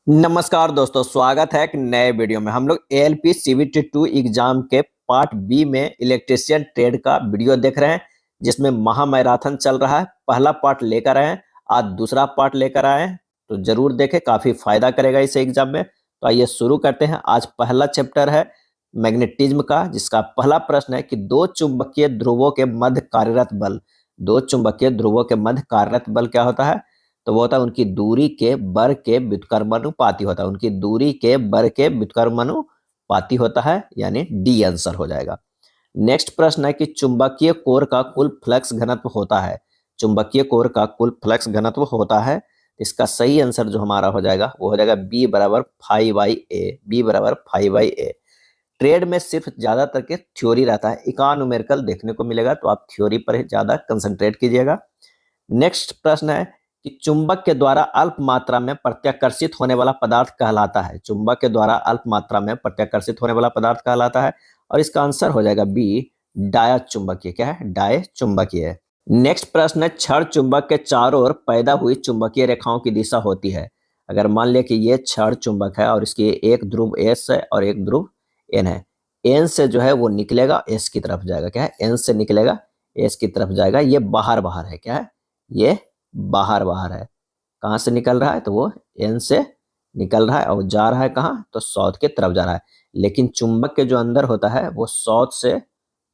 नमस्कार दोस्तों, स्वागत है एक नए वीडियो में। हम लोग एएलपी सीवीटी 2 एग्जाम के पार्ट बी में इलेक्ट्रीशियन ट्रेड का वीडियो देख रहे हैं, जिसमें महामैराथन चल रहा है। पहला पार्ट लेकर आए हैं, आज दूसरा पार्ट लेकर आए हैं, तो जरूर देखें, काफी फायदा करेगा इस एग्जाम में। तो आइए शुरू करते हैं। आज पहला चैप्टर है मैग्नेटिज्म का, जिसका पहला प्रश्न है कि दो चुंबकीय ध्रुवों के मध्य कार्यरत बल। दो चुंबकीय ध्रुवों के मध्य कार्यरत बल क्या होता है? तो वो होता है उनकी दूरी के बर के व्युत्क्रमानुपाती होता है। उनकी दूरी के बर के व्युत्क्रमानुपाती होता है, यानी डी आंसर हो जाएगा। नेक्स्ट प्रश्न है कि चुंबकीय कोर का कुल फ्लक्स घनत्व होता है। चुंबकीय कोर का कुल फ्लक्स घनत्व होता है। इसका सही आंसर जो हमारा हो जाएगा वो हो जाएगा बी बराबर 5/a। बी बराबर 5/a। ट्रेड में सिर्फ ज्यादातर के थ्योरी रहता है, इकोनॉमिकल देखने को मिलेगा, तो आप थ्योरी पर ज्यादा कंसंट्रेट कीजिएगा। नेक्स्ट प्रश्न है कि चुंबक के द्वारा अल्प मात्रा में प्रत्याकर्षित होने वाला पदार्थ कहलाता है। चुंबक के द्वारा अल्प मात्रा में प्रत्याकर्षित होने वाला पदार्थ कहलाता है, और इसका आंसर हो जाएगा बी डाय चुंबकीय। क्या है? डाय चुंबकीय। नेक्स्ट प्रश्न है क्षण चुंबक के चारों ओर पैदा हुई चुंबकीय रेखाओं की दिशा होती है। अगर मान लिया कि ये क्षण चुंबक है और इसकी एक ध्रुव एस है और एक ध्रुव एन है। एन से जो है वो निकलेगा, एस की तरफ जाएगा। क्या है? एन से निकलेगा, एस की तरफ जाएगा। ये बाहर बाहर है। क्या है? ये बाहर बाहर है। कहाँ से निकल रहा है? तो वो एन से निकल रहा है और जा रहा है कहाँ? तो साउथ की तरफ जा रहा है। लेकिन चुंबक के जो अंदर होता है वो साउथ से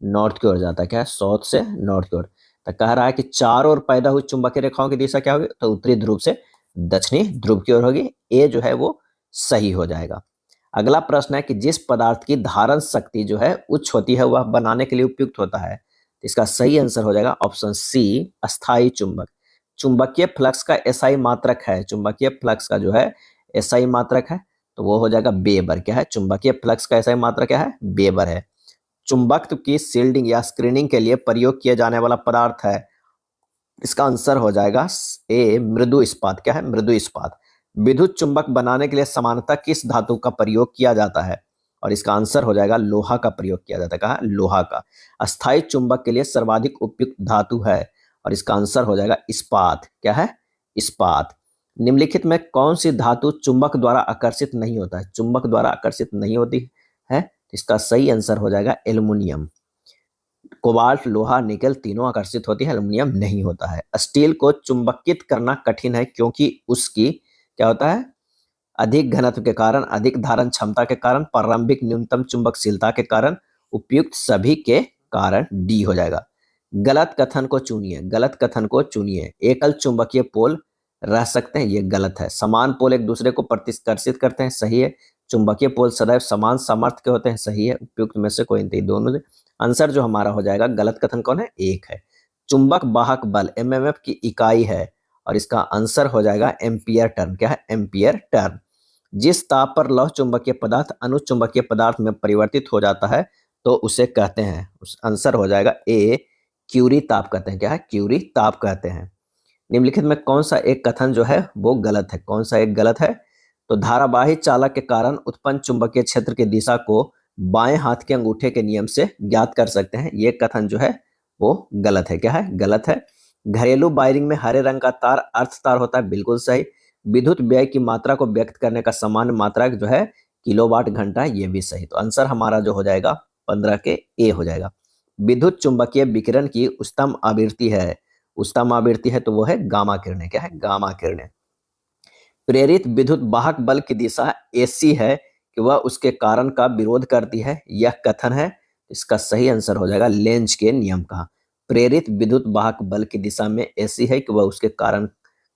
नॉर्थ की ओर जाता है। क्या है? साउथ से नॉर्थ की ओर। तो कह रहा है कि चारों ओर पैदा हुई चुंबकीय रेखाओं की दिशा क्या होगी? तो उत्तरी ध्रुव से दक्षिणी ध्रुव की ओर होगी। ए जो है वो सही हो जाएगा। अगला प्रश्न है कि जिस पदार्थ की धारण शक्ति जो है उच्च होती है वह बनाने के लिए उपयुक्त होता है। इसका सही आंसर हो जाएगा ऑप्शन सी अस्थायी चुंबक। चुंबकीय फ्लक्स का एसआई मात्रक है। चुंबकीय फ्लक्स का जो है एसआई मात्रक है, तो वो हो जाएगा वेबर। क्या है? चुंबकीय फ्लक्स का एसआई मात्रक क्या है? वेबर है। चुंबकत्व की सील्डिंग या स्क्रीनिंग के लिए प्रयोग किया जाने वाला पदार्थ है। इसका आंसर हो जाएगा ए मृदु इस्पात। क्या है? मृदु इस्पात। विद्युत चुंबक बनाने के लिए सामान्यतः किस धातु का प्रयोग किया जाता है? और इसका आंसर हो जाएगा लोहा का प्रयोग किया जाता है। कहा? लोहा का। अस्थायी चुंबक के लिए सर्वाधिक उपयुक्त धातु है, और इसका आंसर हो जाएगा इस्पात। क्या है? इस्पात। निम्नलिखित में कौन सी धातु चुंबक द्वारा आकर्षित नहीं होता है? चुंबक द्वारा आकर्षित नहीं होती है। इसका सही आंसर हो जाएगा एल्युमिनियम। कोबाल्ट, लोहा, निकेल तीनों आकर्षित होती है, एल्युमिनियम नहीं होता है। स्टील को चुंबकित करना कठिन है क्योंकि उसकी क्या होता है? अधिक घनत्व के कारण, अधिक धारण क्षमता के कारण, प्रारंभिक न्यूनतम चुंबकशीलता के कारण, उपयुक्त सभी के कारण। डी हो जाएगा। गलत कथन को चुनिए। गलत कथन को चुनिए। एकल चुंबकीय पोल रह सकते हैं, ये गलत है। समान पोल एक दूसरे को प्रतिकर्षित करते हैं, सही है। चुंबकीय पोल सदैव समान सामर्थ्य के होते हैं, सही है। उपयुक्त में से कोई नहीं, दोनों। आंसर जो हमारा हो जाएगा गलत कथन कौन है? एक है। चुंबक वाहक बल एमएमएफ की इकाई है, और इसका आंसर हो जाएगा एम्पियर टर्न। क्या है? Ampere turn. जिस ताप पर लौह चुंबकीय पदार्थ अनुचुंबकीय पदार्थ में परिवर्तित हो जाता है तो उसे कहते हैं, उस आंसर हो जाएगा ए क्यूरी ताप कहते हैं। क्या है? क्यूरी ताप कहते हैं। निम्नलिखित में कौन सा एक कथन जो है वो गलत है? कौन सा एक गलत है? तो धारावाही चालक के कारण उत्पन्न चुंबकीय क्षेत्र की दिशा को बाएं हाथ के अंगूठे के नियम से ज्ञात कर सकते हैं, ये कथन जो है वो गलत है। क्या है? गलत है। घरेलू वायरिंग में हरे रंग का तार अर्थ तार होता है, बिल्कुल सही। विद्युत व्यय की मात्रा को व्यक्त करने का सामान्य मात्रा जो है किलोवाट घंटा, ये भी सही। तो आंसर हमारा जो हो जाएगा 15 के ए हो जाएगा। विद्युत चुंबकीय विकिरण की उच्चतम आवृत्ति है, उच्चतम आवृत्ति है तो वो है गामा किरणें। क्या है? गामा किरणें। प्रेरित विद्युत वाहक बल की दिशा ऐसी है कि वह उसके कारण का विरोध करती है, यह कथन है। इसका सही आंसर हो जाएगा लेंज के नियम का। प्रेरित विद्युत वाहक बल की दिशा में ऐसी है कि वह उसके कारण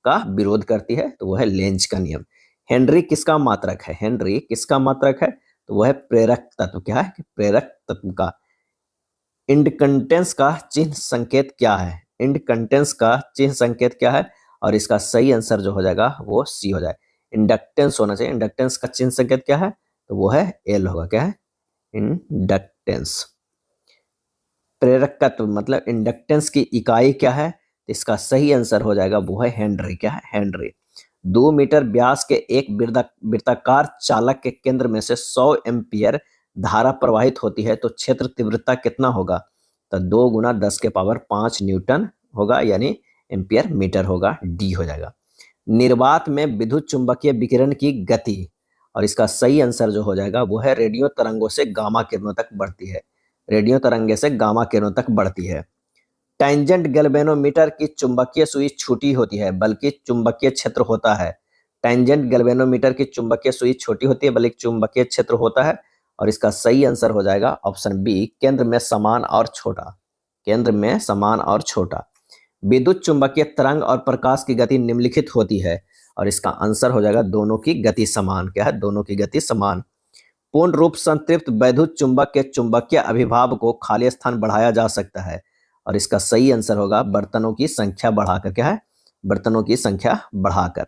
का विरोध करती है, तो वह है लेंज का नियम। हेनरी किसका मात्रक है? हेनरी किसका मात्रक है? तो वह है प्रेरक तत्व। क्या है? प्रेरक तत्व का। इंडक्टेंस का चिन्ह संकेत क्या है? इंडक्टेंस का चिन्ह संकेत क्या है? और इसका सही आंसर जो हो जाएगा वो सी हो जाए। इंडक्टेंस होना चाहिए। इंडक्टेंस का चिन्ह संकेत क्या है? तो वो है एल होगा। क्या है? इंडक्टेंस। प्रेरकत्व मतलब इंडक्टेंस की इकाई क्या है? तो इसका सही आंसर हो जाएगा वो है हेनरी। क्या है? हेनरी। 2 मीटर व्यास के एक वृत्ताकार चालक के केंद्र में से 100 एम्पियर धारा प्रवाहित होती है तो क्षेत्र तीव्रता कितना होगा? तो 2 × 10⁵ न्यूटन होगा, यानी एम्पियर मीटर होगा। डी हो जाएगा। निर्वात में विद्युत चुंबकीय विकिरण की गति, और इसका सही आंसर जो हो जाएगा वो है रेडियो तरंगों से गामा किरणों तक बढ़ती है। रेडियो तरंगे से गामा किरणों तक बढ़ती है। टेंजेंट गैल्वेनोमीटर की चुंबकीय सुई छोटी होती है बल्कि चुंबकीय क्षेत्र होता है। टेंजेंट गैल्वेनोमीटर की चुंबकीय सुई छोटी होती है बल्कि चुंबकीय क्षेत्र होता है, और इसका सही आंसर हो जाएगा ऑप्शन बी, केंद्र में समान और छोटा। केंद्र में समान और छोटा। विद्युत चुंबकीय तरंग और प्रकाश की गति निम्नलिखित होती है, और इसका आंसर हो जाएगा दोनों की गति समान। क्या है? दोनों की गति समान। पूर्ण रूप संतृप्त वैद्युत चुंबक के चुंबकीय अभिभाव को खाली स्थान बढ़ाया जा सकता है, और इसका सही आंसर होगा बर्तनों की संख्या बढ़ाकर। क्या है? बर्तनों की संख्या बढ़ाकर।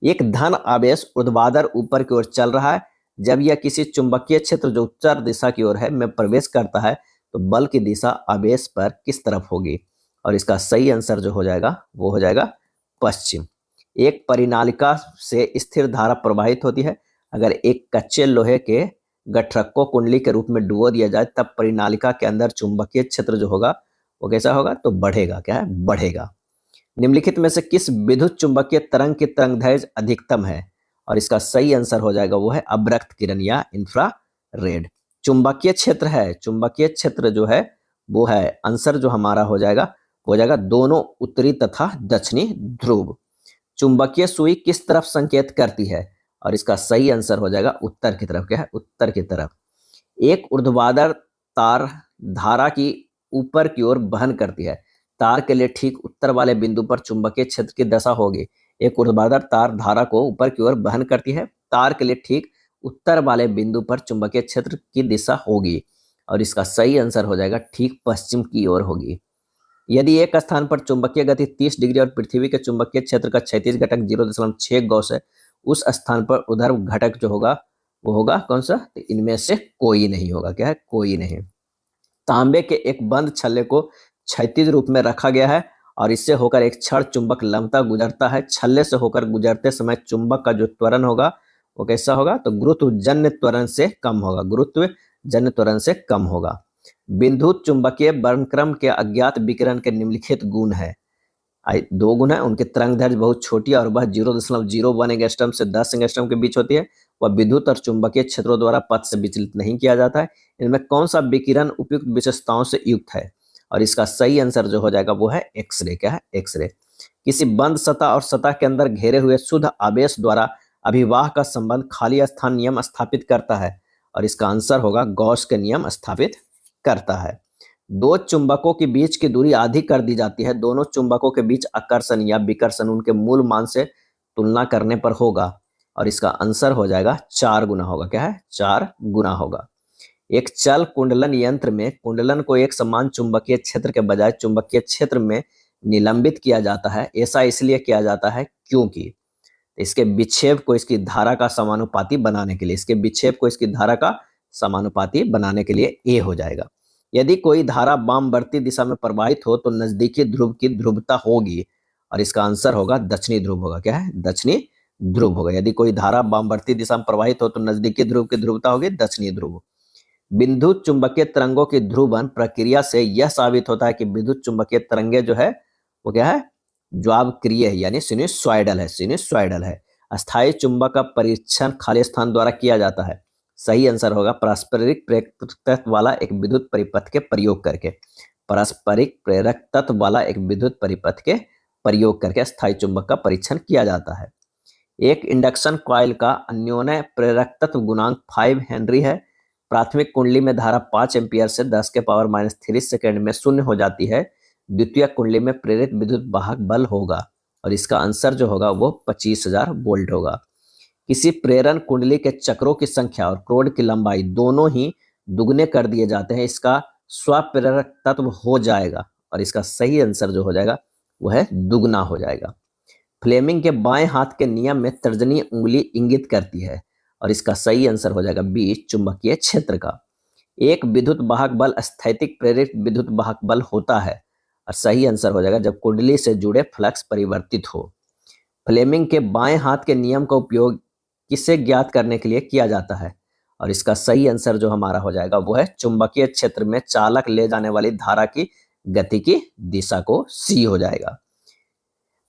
एक धन आवेश ऊर्ध्वाधर ऊपर की ओर चल रहा है। जब यह किसी चुंबकीय क्षेत्र जो उत्तर दिशा की ओर है में प्रवेश करता है तो बल की दिशा आवेश पर किस तरफ होगी, और इसका सही आंसर जो हो जाएगा वो हो जाएगा पश्चिम। एक परिनालिका से स्थिर धारा प्रवाहित होती है। अगर एक कच्चे लोहे के गठरक को कुंडली के रूप में डुबो दिया जाए तब परिनालिका के अंदर चुंबकीय क्षेत्र जो होगा वो कैसा होगा? तो बढ़ेगा। क्या है? बढ़ेगा। निम्नलिखित में से किस विद्युत चुंबकीय तरंग की तरंगदैर्घ्य अधिकतम है, और इसका सही आंसर हो जाएगा वो है अवरक्त किरण या इंफ्रारेड। चुंबकीय क्षेत्र है, चुंबकीय क्षेत्र जो है वो है, आंसर जो हमारा हो जाएगा दोनों उत्तरी तथा दक्षिणी ध्रुव। चुंबकीय सुई किस तरफ संकेत करती है, और इसका सही आंसर हो जाएगा उत्तर की तरफ। क्या है? उत्तर की तरफ। एक ऊर्ध्वाधर तार धारा की ऊपर की ओर वहन करती है। तार के लिए ठीक उत्तर वाले बिंदु पर चुंबकीय क्षेत्र की दशा होगी। एक ऊर्ध्वाधर तार धारा को ऊपर की ओर वहन करती है। तार के लिए ठीक उत्तर वाले बिंदु पर चुंबकीय क्षेत्र की दिशा होगी, और इसका सही आंसर हो जाएगा ठीक पश्चिम की ओर होगी। यदि एक स्थान पर चुंबकीय गति 30 डिग्री और पृथ्वी के चुंबकीय क्षेत्र का क्षैतिज घटक 0.6 गॉस है, उस स्थान पर उधर घटक जो होगा वो होगा कौन सा? तो इनमें से कोई नहीं होगा। क्या है? कोई नहीं। तांबे के एक बंद छल्ले को क्षैतिज रूप में रखा गया है और इससे होकर एक क्षण चुंबक लंबता गुजरता है। छल्ले से होकर गुजरते समय चुंबक का जो त्वरण होगा वो कैसा होगा? तो गुरुत्वजन्य त्वरण से कम होगा। गुरुत्वजन्य त्वरण से कम होगा। विद्युत चुंबकीय वर्णक्रम के अज्ञात विकिरण के निम्नलिखित गुण है। दो गुण है। उनकी तरंगदैर्घ्य बहुत छोटी है और वह 0.01 एंगस्ट्रॉम से 10 एंगस्ट्रॉम के बीच होती है। वह विद्युत और चुंबकीय क्षेत्रों द्वारा पथ से विचलित नहीं किया जाता है। इनमें कौन सा विकिरण उपयुक्त विशेषताओं से युक्त है, और इसका सही आंसर जो हो जाएगा वो है एक्सरे। क्या है? एक्सरे। किसी बंद सतह और सतह के अंदर घेरे हुए शुद्ध आवेश द्वारा अभिवाह का संबंध खाली स्थान नियम स्थापित करता है, और इसका आंसर होगा गॉस के नियम स्थापित करता है। दो चुंबकों के बीच की दूरी आधी कर दी जाती है। दोनों चुंबकों के बीच आकर्षण या विकर्षण उनके मूल मान से तुलना करने पर होगा, और इसका आंसर हो जाएगा 4 गुना होगा। क्या है? 4 गुना होगा। एक चल कुंडलन यंत्र में कुंडलन को एक समान चुंबकीय क्षेत्र के बजाय चुंबकीय क्षेत्र में निलंबित किया जाता है। ऐसा इसलिए किया जाता है क्योंकि इसके विक्षेप को इसकी धारा का समानुपाती बनाने के लिए, इसके विक्षेप को इसकी धारा का समानुपाती बनाने के लिए ए हो जाएगा। यदि कोई धारा वामवर्ती दिशा में प्रवाहित हो तो नजदीकी ध्रुव की ध्रुवता होगी, और इसका आंसर होगा दक्षिणी ध्रुव होगा। क्या है? दक्षिणी ध्रुव होगा। यदि कोई धारा वामवर्ती दिशा में प्रवाहित हो तो नजदीकी ध्रुव की ध्रुवता होगी दक्षिणी ध्रुव। विद्युत चुंबकीय तरंगों की ध्रुवण प्रक्रिया से यह साबित होता है कि विद्युत चुंबकीय तरंगे जो है वो क्या है? ज्वावक्रिय है, यानी सिनुसॉइडल है। सिनुसॉइडल है। अस्थायी चुंबक का परीक्षण खाली स्थान द्वारा किया जाता है। सही आंसर होगा पारस्परिक प्रेरक तत्व वाला एक विद्युत परिपथ के प्रयोग करके। पारस्परिक प्रेरक तत्व वाला एक विद्युत परिपथ के प्रयोग करके अस्थायी चुंबक का परीक्षण किया जाता है। एक इंडक्शन कॉइल का अन्योन्य प्रेरक तत्व गुणांक 5 हेनरी है। प्राथमिक कुंडली में धारा 5 एम्पियर से 10⁻³ सेकेंड में शून्य हो जाती है। द्वितीय कुंडली में प्रेरित विद्युत वाहक बल होगा, और इसका आंसर जो होगा वो 25,000 वोल्ट होगा। किसी प्रेरण कुंडली के चक्रों की संख्या और कोड की लंबाई दोनों ही दुगने कर दिए जाते हैं, इसका स्वप्रेरक तत्व हो जाएगा, और इसका सही आंसर जो हो जाएगा वो है दुगना हो जाएगा। फ्लेमिंग के बाएं हाथ के नियम में तर्जनी उंगली इंगित करती है, और इसका सही आंसर हो जाएगा बी, चुंबकीय क्षेत्र का। एक विद्युत वाहक बल स्थैतिक प्रेरित विद्युत वाहक बल होता है, और सही आंसर हो जाएगा जब कुंडली से जुड़े फ्लक्स परिवर्तित हो। फ्लेमिंग के बाएं हाथ के नियम का उपयोग किसे ज्ञात करने के लिए किया जाता है, और इसका सही आंसर जो हमारा हो जाएगा वो है चुंबकीय क्षेत्र में चालक ले जाने वाली धारा की गति की दिशा को सी हो जाएगा।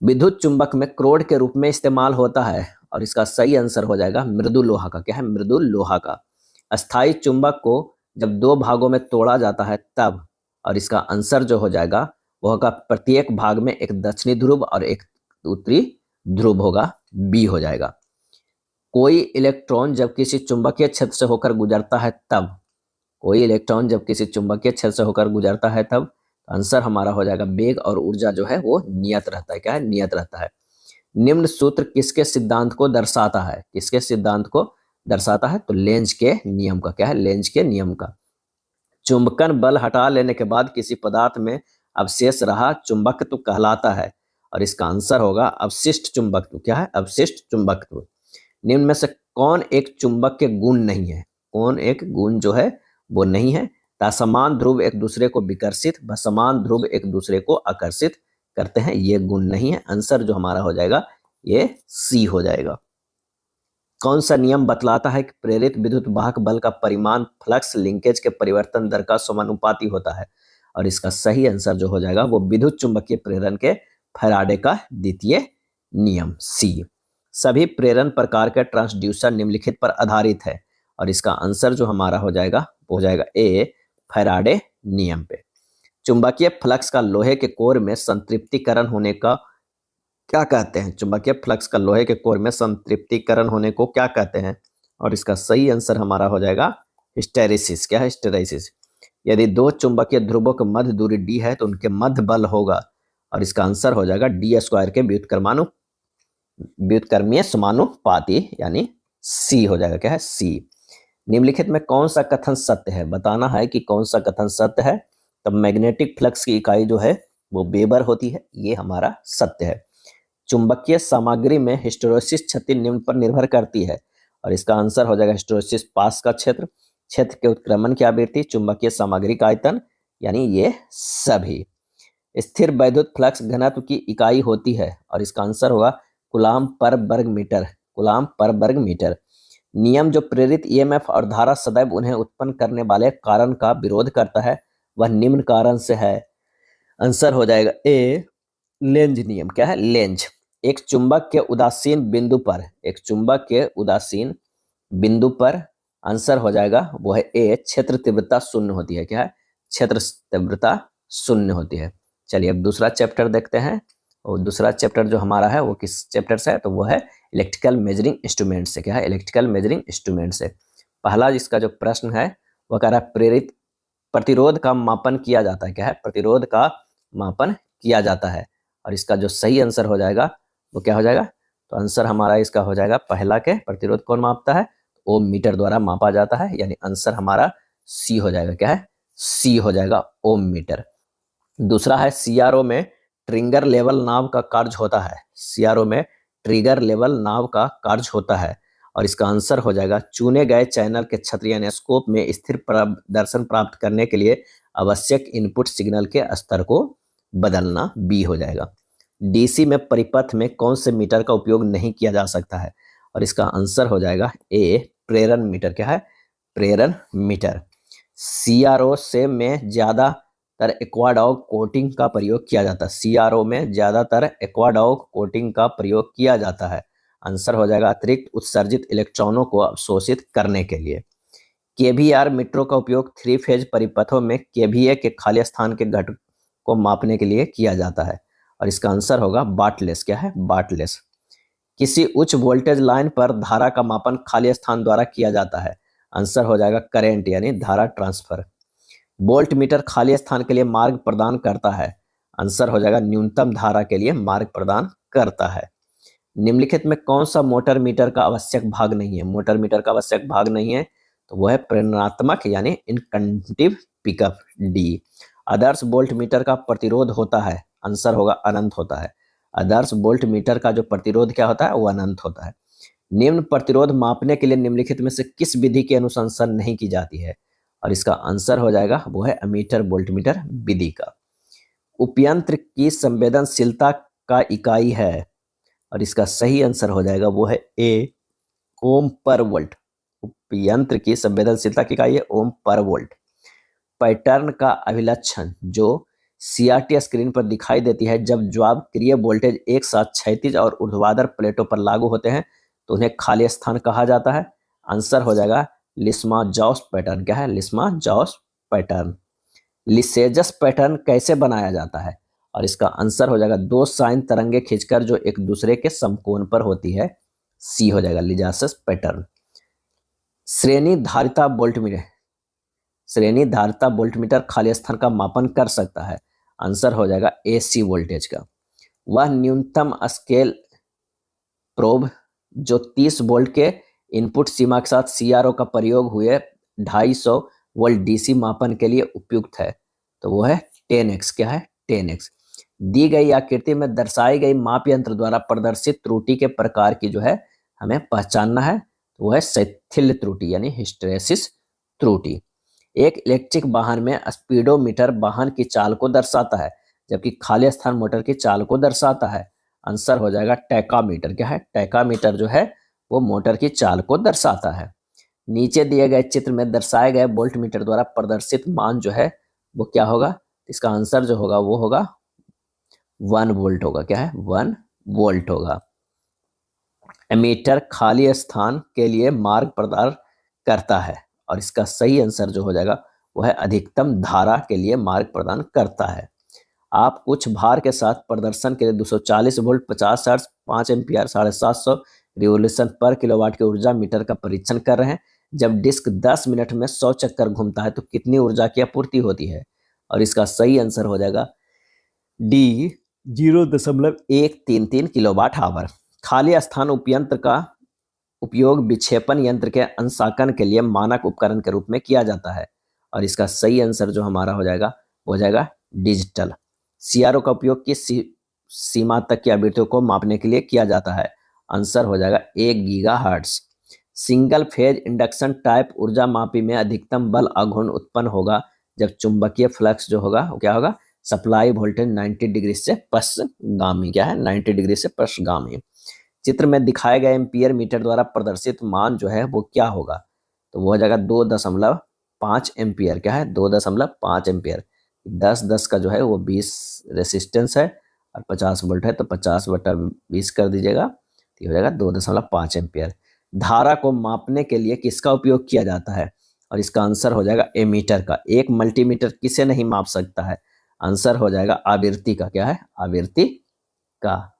विद्युत चुंबक में क्रोड के रूप में इस्तेमाल होता है और इसका सही आंसर हो जाएगा मृदु लोहा का। क्या है? मृदु लोहा का। अस्थाई चुंबक को जब दो भागों में तोड़ा जाता है तब, और इसका आंसर जो हो जाएगा वो होगा प्रत्येक भाग में एक दक्षिणी ध्रुव और एक उत्तरी ध्रुव होगा, बी हो जाएगा। कोई इलेक्ट्रॉन जब किसी चुंबकीय क्षेत्र से होकर गुजरता है तब, कोई इलेक्ट्रॉन जब किसी चुंबकीय क्षेत्र से होकर गुजरता है तब आंसर हमारा हो जाएगा वेग और ऊर्जा जो है वो नियत रहता है। क्या है? नियत रहता है। निम्न सूत्र किसके सिद्धांत को दर्शाता है? किसके सिद्धांत को दर्शाता है? तो लेंज के नियम का। क्या है? लेंज के नियम का। चुंबकन बल हटा लेने के बाद किसी पदार्थ में अवशेष रहा चुंबकत्व कहलाता है और इसका आंसर होगा अवशिष्ट चुंबकत्व। क्या है? अवशिष्ट चुंबकत्व। निम्न में से कौन एक चुंबक के गुण नहीं है? कौन एक गुण जो है वो नहीं है? समान ध्रुव एक दूसरे को विकर्षित व समान ध्रुव एक दूसरे को आकर्षित करते हैं, ये गुण नहीं है। आंसर जो हमारा हो जाएगा ये सी हो जाएगा। कौन सा नियम बतलाता है कि प्रेरित विद्युत वाहक बल का परिमाण फ्लक्स लिंकेज के परिवर्तन दर का समानुपाती होता है? और इसका सही आंसर जो हो जाएगा वो विद्युत चुंबकीय प्रेरण के फैराडे का द्वितीय नियम, सी। सभी प्रेरण प्रकार के ट्रांसड्यूसर निम्नलिखित पर आधारित है और इसका आंसर जो हमारा हो जाएगा वो हो जाएगा ए, फैराडे नियम पे। चुंबकीय फ्लक्स का लोहे के कोर में संतृप्तिकरण होने का क्या कहते हैं? चुंबकीय फ्लक्स का लोहे के कोर में संतृप्तिकरण होने को क्या कहते हैं? और इसका सही आंसर हमारा हो जाएगा हिस्टेरिसिस। क्या है? हिस्टेरिसिस। यदि दो चुंबकीय ध्रुवों की मध्य दूरी डी है तो उनके मध्य बल होगा और इसका आंसर हो जाएगा डी स्क्वायर के व्युत्क्रमीय समानुपाती, यानी सी हो जाएगा। क्या है? सी। निम्नलिखित में कौन सा कथन सत्य है? बताना है कि कौन सा कथन सत्य है। तो मैग्नेटिक फ्लक्स की इकाई जो है वो वेबर होती है, ये हमारा सत्य है। चुंबकीय सामग्री में हिस्टेरेसिस क्षति निम्न पर निर्भर करती है और इसका आंसर हो जाएगा हिस्टेरेसिस पास का क्षेत्र, क्षेत्र के उत्क्रमण की आवृत्ति, चुंबकीय सामग्री का आयतन, यानी ये सभी। स्थिर वैद्युत फ्लक्स घनत्व की इकाई होती है और इसका आंसर होगा कूलाम पर वर्ग मीटर। कूलाम पर वर्ग मीटर। नियम जो प्रेरित ईएमएफ और धारा सदैव उन्हें उत्पन्न करने वाले कारण का विरोध करता है वह निम्न कारण से है। आंसर हो जाएगा ए, लेंज नियम। क्या है? लेंज। एक चुंबक के उदासीन बिंदु पर, एक चुंबक के उदासीन बिंदु पर आंसर हो जाएगा वो है ए, क्षेत्र तीव्रता शून्य होती है। क्या है? क्षेत्र तीव्रता शून्य होती है। चलिए अब दूसरा चैप्टर देखते हैं और दूसरा चैप्टर जो हमारा है वो किस चैप्टर से है? तो वो है इलेक्ट्रिकल मेजरिंग इंस्ट्रूमेंट से। क्या है? इलेक्ट्रिकल मेजरिंग इंस्ट्रूमेंट से। पहला जिसका जो प्रश्न है वह कह रहा है प्रेरित प्रतिरोध का मापन किया जाता है। क्या है? प्रतिरोध का मापन किया जाता है और इसका जो सही आंसर हो जाएगा वो क्या हो जाएगा? तो आंसर हमारा इसका हो जाएगा पहला के प्रतिरोध कौन मापता है? ओम मीटर द्वारा मापा जाता है, यानी आंसर हमारा सी हो जाएगा। क्या है? सी हो जाएगा, ओम मीटर। दूसरा है सीआरओ में ट्रिगर लेवल नाव का कार्य होता है। सीआरओ में ट्रिगर लेवल नाव का कार्य होता है और इसका आंसर हो जाएगा चुने गए चैनल के छत्र यानी स्कोप में स्थिर प्रदर्शन प्राप्त करने के लिए आवश्यक इनपुट सिग्नल के स्तर को बदलना, बी हो जाएगा। डीसी में परिपथ में कौन से मीटर का उपयोग नहीं किया जा सकता है और इसका आंसर हो जाएगा ए, प्रेरण मीटर। क्या है? प्रेरण मीटर। सीआरओ से में ज्यादातर एक्वाडॉग कोटिंग का प्रयोग किया जाता है। सीआरओ में ज्यादातर एक्वाडॉग कोटिंग का प्रयोग किया जाता है। आंसर हो जाएगा अतिरिक्त उत्सर्जित इलेक्ट्रॉनों को अवशोषित करने के लिए। केवीआर मीटरों का उपयोग 3 फेज परिपथों में केवीए के खाली स्थान के घटक को मापने के लिए किया जाता है और इसका आंसर होगा बाटलेस। क्या है? बाटलेस। किसी उच्च वोल्टेज लाइन पर धारा का मापन खाली स्थान द्वारा किया जाता है। आंसर हो जाएगा करंट, यानी धारा ट्रांसफर। वोल्ट मीटर खाली स्थान के लिए मार्ग प्रदान करता है। आंसर हो जाएगा न्यूनतम धारा के लिए मार्ग प्रदान करता है। निम्नलिखित में कौन सा मोटर मीटर का आवश्यक भाग नहीं है? मोटर मीटर का आवश्यक भाग नहीं है तो वह है प्रेरणात्मक यानी इनकंडक्टिव पिकअप, डी। आदर्श वोल्ट मीटर का प्रतिरोध होता है। आंसर होगा अनंत होता है। आदर्श वोल्ट मीटर का जो प्रतिरोध क्या होता है वो अनंत होता है। निम्न प्रतिरोध मापने के लिए निम्नलिखित में से किस विधि की अनुशंसा नहीं की जाती है और इसका आंसर हो जाएगा वो है अमीटर वोल्टमीटर विधि का। उपयंत्र की संवेदनशीलता का इकाई है और इसका सही आंसर हो जाएगा वो है ए, ओम पर वोल्ट। उपयंत्र की संवेदनशीलता की इकाई है ओम पर वोल्ट। पैटर्न का अभिलक्षण जो सीआरटी स्क्रीन पर दिखाई देती है जब ज्वाबक्रिय वोल्टेज एक साथ क्षैतिज और ऊर्ध्वाधर प्लेटों पर लागू होते हैं तो उन्हें खाली स्थान कहा जाता है। आंसर हो जाएगा लिस्मा-जॉस पैटर्न। क्या है? लिस्मा-जॉस पैटर्न। लिसेजस पैटर्न कैसे बनाया जाता है? और इसका आंसर हो जाएगा दो साइन तरंगे खींचकर जो एक दूसरे के समकोण पर होती है। सी हो जाएगा लिजासस पैटर्न। श्रेणी धारिता वोल्टमीटर खाली स्थान का मापन कर सकता है। आंसर हो जाएगा एसी वोल्टेज का। वह न्यूनतम स्केल प्रोब जो 30 वोल्ट के इनपुट सीमा के साथ सीआरओ का प्रयोग हुए 250 वोल्ट डीसी मापन के लिए उपयुक्त है, तो वो है 10x। क्या है? 10x। दी गई आकृति में दर्शाई गई माप यंत्र द्वारा प्रदर्शित त्रुटि के प्रकार की जो है हमें पहचानना है, तो वो है शैथिल्य त्रुटि यानी हिस्टेरेसिस त्रुटि। एक इलेक्ट्रिक वाहन में स्पीडोमीटर वाहन की चाल को दर्शाता है जबकि खाली स्थान मोटर की चाल को दर्शाता है। आंसर हो जाएगा टैकामीटर। क्या है? टैकामीटर जो है वो मोटर की चाल को दर्शाता है। नीचे दिए गए चित्र में दर्शाए गए वोल्ट मीटर द्वारा प्रदर्शित मान जो है वो क्या होगा? इसका आंसर जो होगा वो होगा 1 वोल्ट होगा। क्या है? 1 वोल्ट होगा। एमीटर खाली स्थान के लिए मार्ग प्रदान करता है और इसका सही आंसर जो हो जाएगा वो है अधिकतम धारा के लिए मार्ग प्रदान करता है। आप कुछ भार के साथ प्रदर्शन के लिए 240 volt 50 hertz 5 ampere 750 revolution per kilowatt के ऊर्जा मीटर का परीक्षण कर रहे हैं। जब डिस्क 10 मिनट में 100 चक्कर घूमता है तो कितनी ऊर्जा की आपूर्ति होती है? और इसका सही आंसर हो जाएगा डी 0.133 किलोवाट आवर। खाली स्थान उपयंत्र का उपयोग विक्षेपण यंत्र के अंशांकन के लिए मानक उपकरण के रूप में किया जाता है और इसका सही आंसर जो हमारा हो जाएगा वो जाएगा डिजिटल। सीआरओ का उपयोग किस सीमा तक की आवृत्तियों को मापने के लिए किया जाता है? आंसर हो जाएगा 1 gigahertz. Single phase induction type ऊर्जा मापी में अधिकतम बल आघूर्ण उत्पन्न होगा जब चुंबकीय फ्लक्स जो होगा वो क्या होगा? सप्लाई वोल्टेज 90 डिग्री से पश्चगामी। क्या है? 90 डिग्री से पश्चगामी। चित्र में दिखाए गए एम्पियर मीटर द्वारा प्रदर्शित मान जो है वो क्या होगा? तो वो हो जाएगा 2.5 एम्पियर। क्या है? 2.5 एम्पियर। 10 का जो है वो 20 रेसिस्टेंस है और 50 वोल्ट है तो 50/20 कर दीजिएगा, तो हो जाएगा 2.5 एम्पियर। धारा को मापने के लिए किसका उपयोग किया जाता है? और इसका आंसर हो जाएगा एमीटर का। एक मल्टीमीटर किसे नहीं माप सकता है? आंसर हो जाएगा आवृत्ति का। क्या है? आवृत्ति का।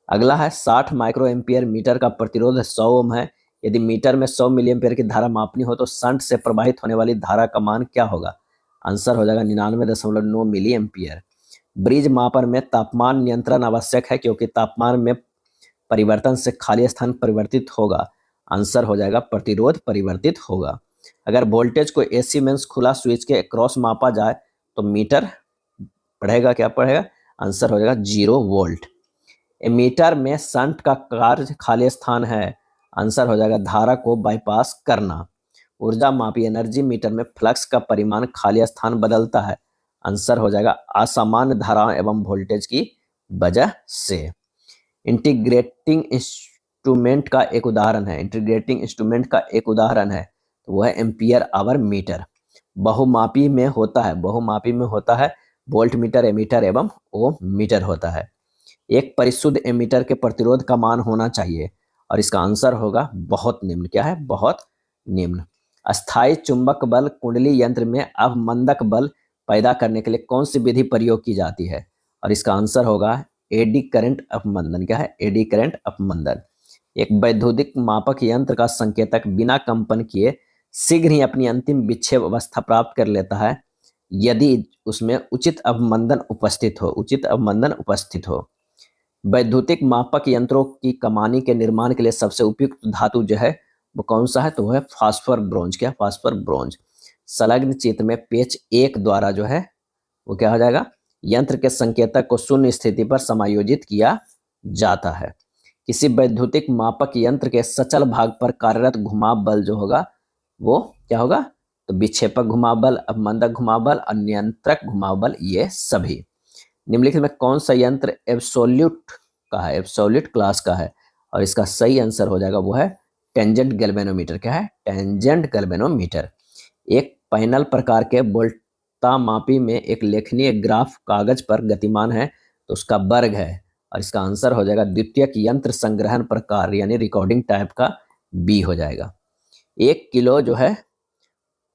अगला है 60 माइक्रो एम्पियर मीटर का प्रतिरोध 100 ओम है। यदि मीटर में 100 मिली एम्पियर की धारा मापनी हो तो शंट से प्रवाहित होने वाली धारा का मान क्या होगा? आंसर हो जाएगा 99.9 मिली एम्पियर। ब्रिज मापन में तापमान नियंत्रण आवश्यक है क्योंकि तापमान में परिवर्तन से खाली स्थान परिवर्तित होगा। आंसर हो जाएगा प्रतिरोध परिवर्तित होगा। अगर वोल्टेज को एसी मेंस खुला स्विच के क्रॉस मापा जाए तो मीटर पढ़ेगा। क्या पढ़ेगा? आंसर हो जाएगा 0 वोल्ट। एमीटर में शंट का कार्य खाली स्थान है। आंसर हो जाएगा धारा को बाईपास करना। ऊर्जा मापी एनर्जी मीटर में फ्लक्स का परिमाण खाली स्थान बदलता है। आंसर हो जाएगा असामान्य धाराओं एवं वोल्टेज की वजह से। इंटीग्रेटिंग इंस्ट्रूमेंट का एक उदाहरण है तो वह है एम्पियर आवर मीटर। बहुमापी में होता है वोल्ट मीटर, एमीटर एवं ओम मीटर होता है। एक परिशुद्ध एमीटर के प्रतिरोध का मान होना चाहिए और इसका आंसर होगा बहुत निम्न। क्या है? बहुत निम्न। अस्थायी चुंबक बल कुंडली यंत्र में अवमंदक बल पैदा करने के लिए कौन सी विधि प्रयोग की जाती है? और इसका आंसर होगा एडी करंट अपमंदन। क्या है? एडी करंट अपमंदन। एक वैद्युतिक मापक यंत्र का संकेतक बिना कंपन किए शीघ्र ही अपनी अंतिम विक्षेप अवस्था प्राप्त कर लेता है यदि उसमें उचित अवमंदन उपस्थित हो। वैद्युतिक मापक यंत्रों की कमानी के निर्माण के लिए सबसे उपयुक्त धातु जो है वो कौन सा है? तो वो है फास्फर ब्रोंज। क्या? Phosphor bronze. संलग्न चित्र में पेच 1 द्वारा जो है वो क्या हो जाएगा? यंत्र के संकेतक को शून्य स्थिति पर समायोजित किया जाता है। किसी वैद्युतिक मापक यंत्र के सचल भाग पर कार्यरत घुमाव बल जो होगा वो क्या होगा? तो विक्षेपक घुमाव बल, अवमंदक घुमाव बल और नियंत्रक घुमाव बल, ये सभी। निम्नलिखित में कौन सा यंत्र एब्सोल्यूट क्लास का है? और इसका सही आंसर हो जाएगा वो है टेंजेंट गैल्वेनोमीटर। क्या है? Tangent galvanometer. एक पैनल प्रकार के वोल्टता मापी में एक लेखनीय ग्राफ कागज पर गतिमान है तो उसका वर्ग है। और इसका आंसर हो जाएगा द्वितीयक यंत्र संग्रहण प्रकार यानी रिकॉर्डिंग टाइप का बी हो जाएगा। 1 किलो जो है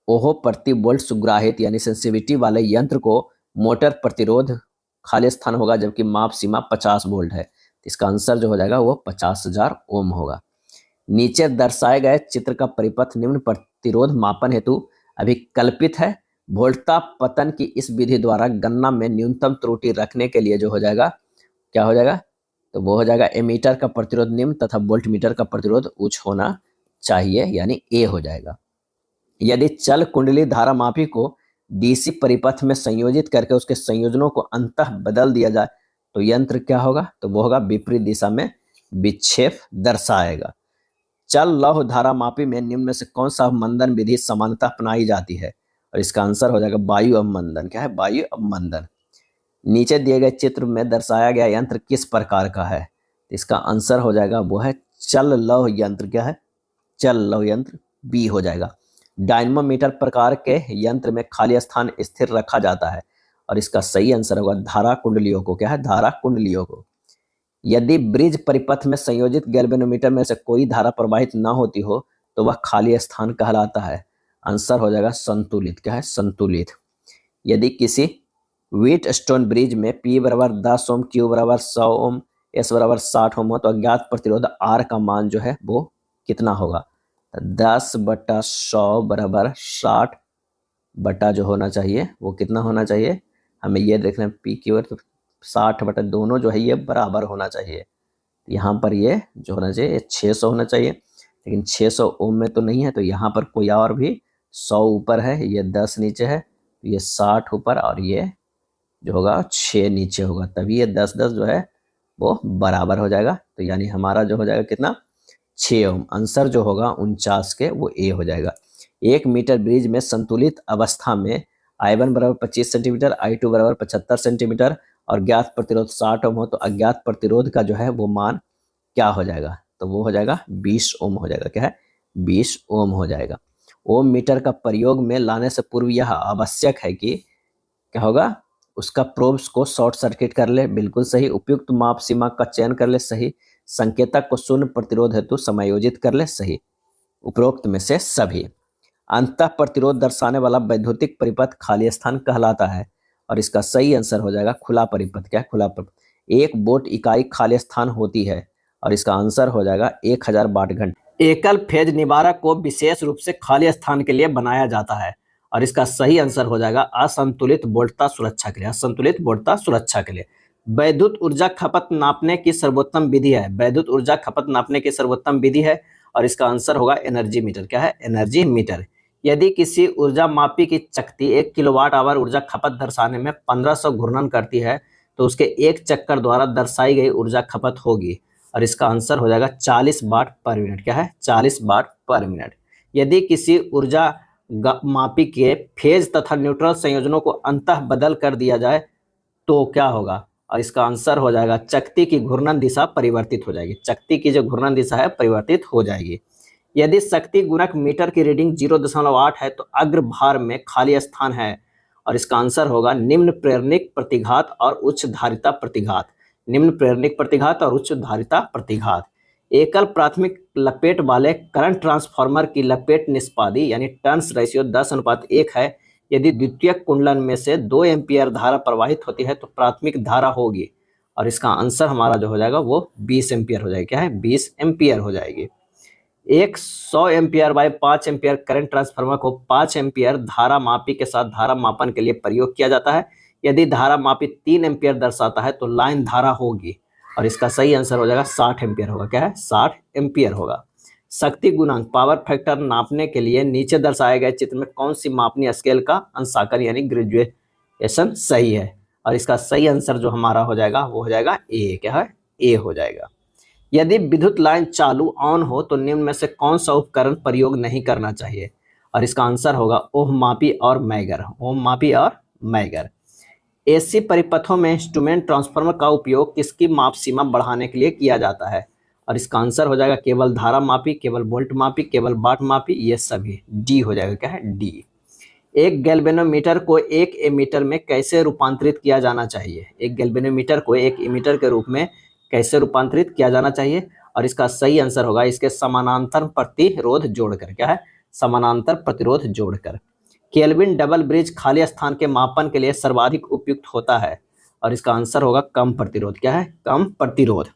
ओहो प्रति वोल्ट सुग्राहित यानी सेंसिटिविटी वाले यंत्र को मोटर प्रतिरोध खाली स्थान होगा, जबकि माप सीमा 50 वोल्ट है। इसका आंसर जो हो जाएगा वो 50,000 ओम होगा। नीचे दर्शाए गए चित्र का परिपथ निम्न प्रतिरोध मापन हेतु अभिकल्पित है। वोल्टता पतन की इस विधि द्वारा गणना में न्यूनतम त्रुटि रखने के लिए जो हो जाएगा क्या हो जाएगा, तो वो हो जाएगा एमीटर का प्रतिरोध निम्न तथा वोल्टमीटर का प्रतिरोध उच्च होना चाहिए यानी ए हो जाएगा। यदि चल कुंडली धारा मापी को डीसी परिपथ में संयोजित करके उसके संयोजनों को अंतः बदल दिया जाए तो यंत्र क्या होगा, तो वो होगा विपरीत दिशा में विक्षेप दर्शाएगा। चल लौह धारा मापी में निम्न में से कौन सा अवमंदन विधि सामान्यतः अपनाई जाती है, और इसका आंसर हो जाएगा वायु अवमंदन। क्या है, वायु अवमंदन। नीचे दिए गए चित्र में दर्शाया गया यंत्र किस प्रकार का है, इसका आंसर हो जाएगा वो है चल लौह यंत्र। क्या है, चल लौह यंत्र बी हो जाएगा। डायनमोमीटर प्रकार के यंत्र में खाली स्थान स्थिर रखा जाता है और इसका सही आंसर होगा धारा कुंडलियों को। क्या है, धारा कुंडलियों को। यदि ब्रिज परिपथ में संयोजित गैल्वेनोमीटर में से कोई धारा प्रवाहित न होती हो तो वह खाली स्थान कहलाता है। आंसर हो जाएगा संतुलित। क्या है, संतुलित। यदि किसी व्हीट स्टोन ब्रिज में P बराबर 10 ओम, Q बराबर 100 ओम, S बराबर 60 ओम हो तो अज्ञात प्रतिरोध R का मान जो है वो कितना होगा, 10/100 बराबर 60 बटा जो होना चाहिए वो कितना होना चाहिए, हमें ये देखना है P Q तो 60 बटा दोनों जो है ये बराबर होना चाहिए। यहाँ पर ये जो होना चाहिए 600 होना चाहिए, लेकिन 600 ओम में तो नहीं है तो यहाँ पर कोई और भी 100 ऊपर है, ये 10 नीचे है, ये 60 ऊपर और ये जो होगा 6 नीचे होगा, तभी ये 10-10 जो है वो बराबर हो जाएगा। तो यानी हमारा जो हो जाएगा कितना, 6 ओम। आंसर जो होगा 49 के वो ए हो जाएगा। 1 मीटर ब्रिज में संतुलित अवस्था में I1 बराबर 25 सेंटीमीटर, I2 बराबर 75 सेंटीमीटर और ज्ञात प्रतिरोध 60 ओम हो तो अज्ञात प्रतिरोध का जो है वो मान क्या हो जाएगा, तो वो हो जाएगा 20 ओम हो जाएगा। क्या है, 20 ओम हो जाएगा। ओम मीटर का प्रयोग में लाने से पूर्व यह आवश्यक है कि क्या होगा, उसका प्रोब्स को शॉर्ट सर्किट कर ले, बिल्कुल सही। उपयुक्त माप सीमा का चयन कर ले, सही। संकेतक को शून्य प्रतिरोध हेतु समायोजित कर ले, सही। उपरोक्त में से सभी। अंतः प्रतिरोध दर्शाने वाला वैद्युतिक परिपथ खाली स्थान कहलाता है और इसका सही आंसर हो जाएगा खुला परिपथ। क्या है, खुला परिपथ। 1 वोल्ट इकाई खाली स्थान होती है और इसका आंसर हो जाएगा 1000 वाट घंटे। एकल फेज निवारक को विशेष रूप से खाली स्थान के लिए बनाया जाता है और इसका सही आंसर हो जाएगा असंतुलित वोल्टता सुरक्षा के लिए। असंतुलित वोल्टता सुरक्षा के लिए वैद्युत ऊर्जा खपत नापने की सर्वोत्तम विधि है। वैद्युत ऊर्जा खपत नापने की सर्वोत्तम विधि है और इसका आंसर होगा एनर्जी मीटर। क्या है, एनर्जी मीटर। यदि किसी ऊर्जा मापी की चकती 1 किलोवाट आवर ऊर्जा खपत दर्शाने में 1500 घूर्णन करती है तो उसके एक चक्कर द्वारा दर्शाई गई ऊर्जा खपत होगी और इसका आंसर हो जाएगा 40 वाट पर मिनट। क्या है, 40 वाट पर मिनट। यदि किसी ऊर्जा मापी के फेज तथा न्यूट्रल संयोजनों को अंतः बदल कर दिया जाए तो क्या होगा, और इसका आंसर हो जाएगा चकती की घूर्णन दिशा परिवर्तित हो जाएगी। चकती की जो घूर्णन दिशा है परिवर्तित हो जाएगी। यदि शक्ति गुणक मीटर की रीडिंग 0.8 है तो अग्रभार में खाली स्थान है और इसका आंसर होगा निम्न प्रेरणिक प्रतिघात और उच्च धारिता प्रतिघात। निम्न प्रेरणिक प्रतिघात और उच्च धारिता प्रतिघात। एकल प्राथमिक लपेट वाले करंट ट्रांसफार्मर की लपेट निष्पादी यानी टर्न्स रेशियो 10:1 है। यदि द्वितीयक कुंडलन में से 2 एम्पियर धारा प्रवाहित होती है तो प्राथमिक धारा होगी और इसका आंसर हमारा जो हो जाएगा वो 20 एम्पियर हो जाएगी। क्या है, 20 एम्पियर हो जाएगी। एक 100 ampere by 5 ampere current transformer को 5 एम्पियर धारा मापी के साथ धारा मापन के लिए प्रयोग किया जाता है। यदि धारा मापी 3 एम्पियर दर्शाता है तो लाइन धारा होगी और इसका सही आंसर हो जाएगा 60 एम्पियर होगा। क्या है, 60 एम्पियर होगा। शक्ति गुणांक पावर फैक्टर नापने के लिए नीचे दर्शाए गए चित्र में कौन सी मापनीय स्केल का अंशांकन यानी ग्रेजुएशन सही है, और इसका सही आंसर जो हमारा हो जाएगा वो हो जाएगा ए। क्या है, ए हो जाएगा। यदि विद्युत लाइन चालू ऑन हो तो निम्न में से कौन सा उपकरण प्रयोग नहीं करना चाहिए, और इसका आंसर होगा ओम मापी और मैगर। ओम मापी और मैगर। एसी परिपथों में इंस्ट्रूमेंट ट्रांसफार्मर का उपयोग किसकी माप सीमा बढ़ाने के लिए किया जाता है, और इसका आंसर हो जाएगा केवल धारा मापी, केवल वोल्ट मापी, केवल वाट मापी, ये सभी डी हो जाएगा। क्या है, डी। एक गैल्वेनोमीटर को एक एमीटर में कैसे रूपांतरित किया जाना चाहिए? एक गैल्वेनोमीटर को एक एमीटर के रूप में कैसे रूपांतरित किया जाना चाहिए? और इसका सही आंसर होगा इसके समानांतर प्रतिरोध जोड़कर। क्या है? समानांतर प्रतिरोध जोड़कर। केल्विन डबल ब्रिज खाली स्थान के मापन के लिए सर्वाधिक उपयुक्त होता है, और इसका आंसर होगा कम प्रतिरोध। क्या है? कम प्रतिरोध।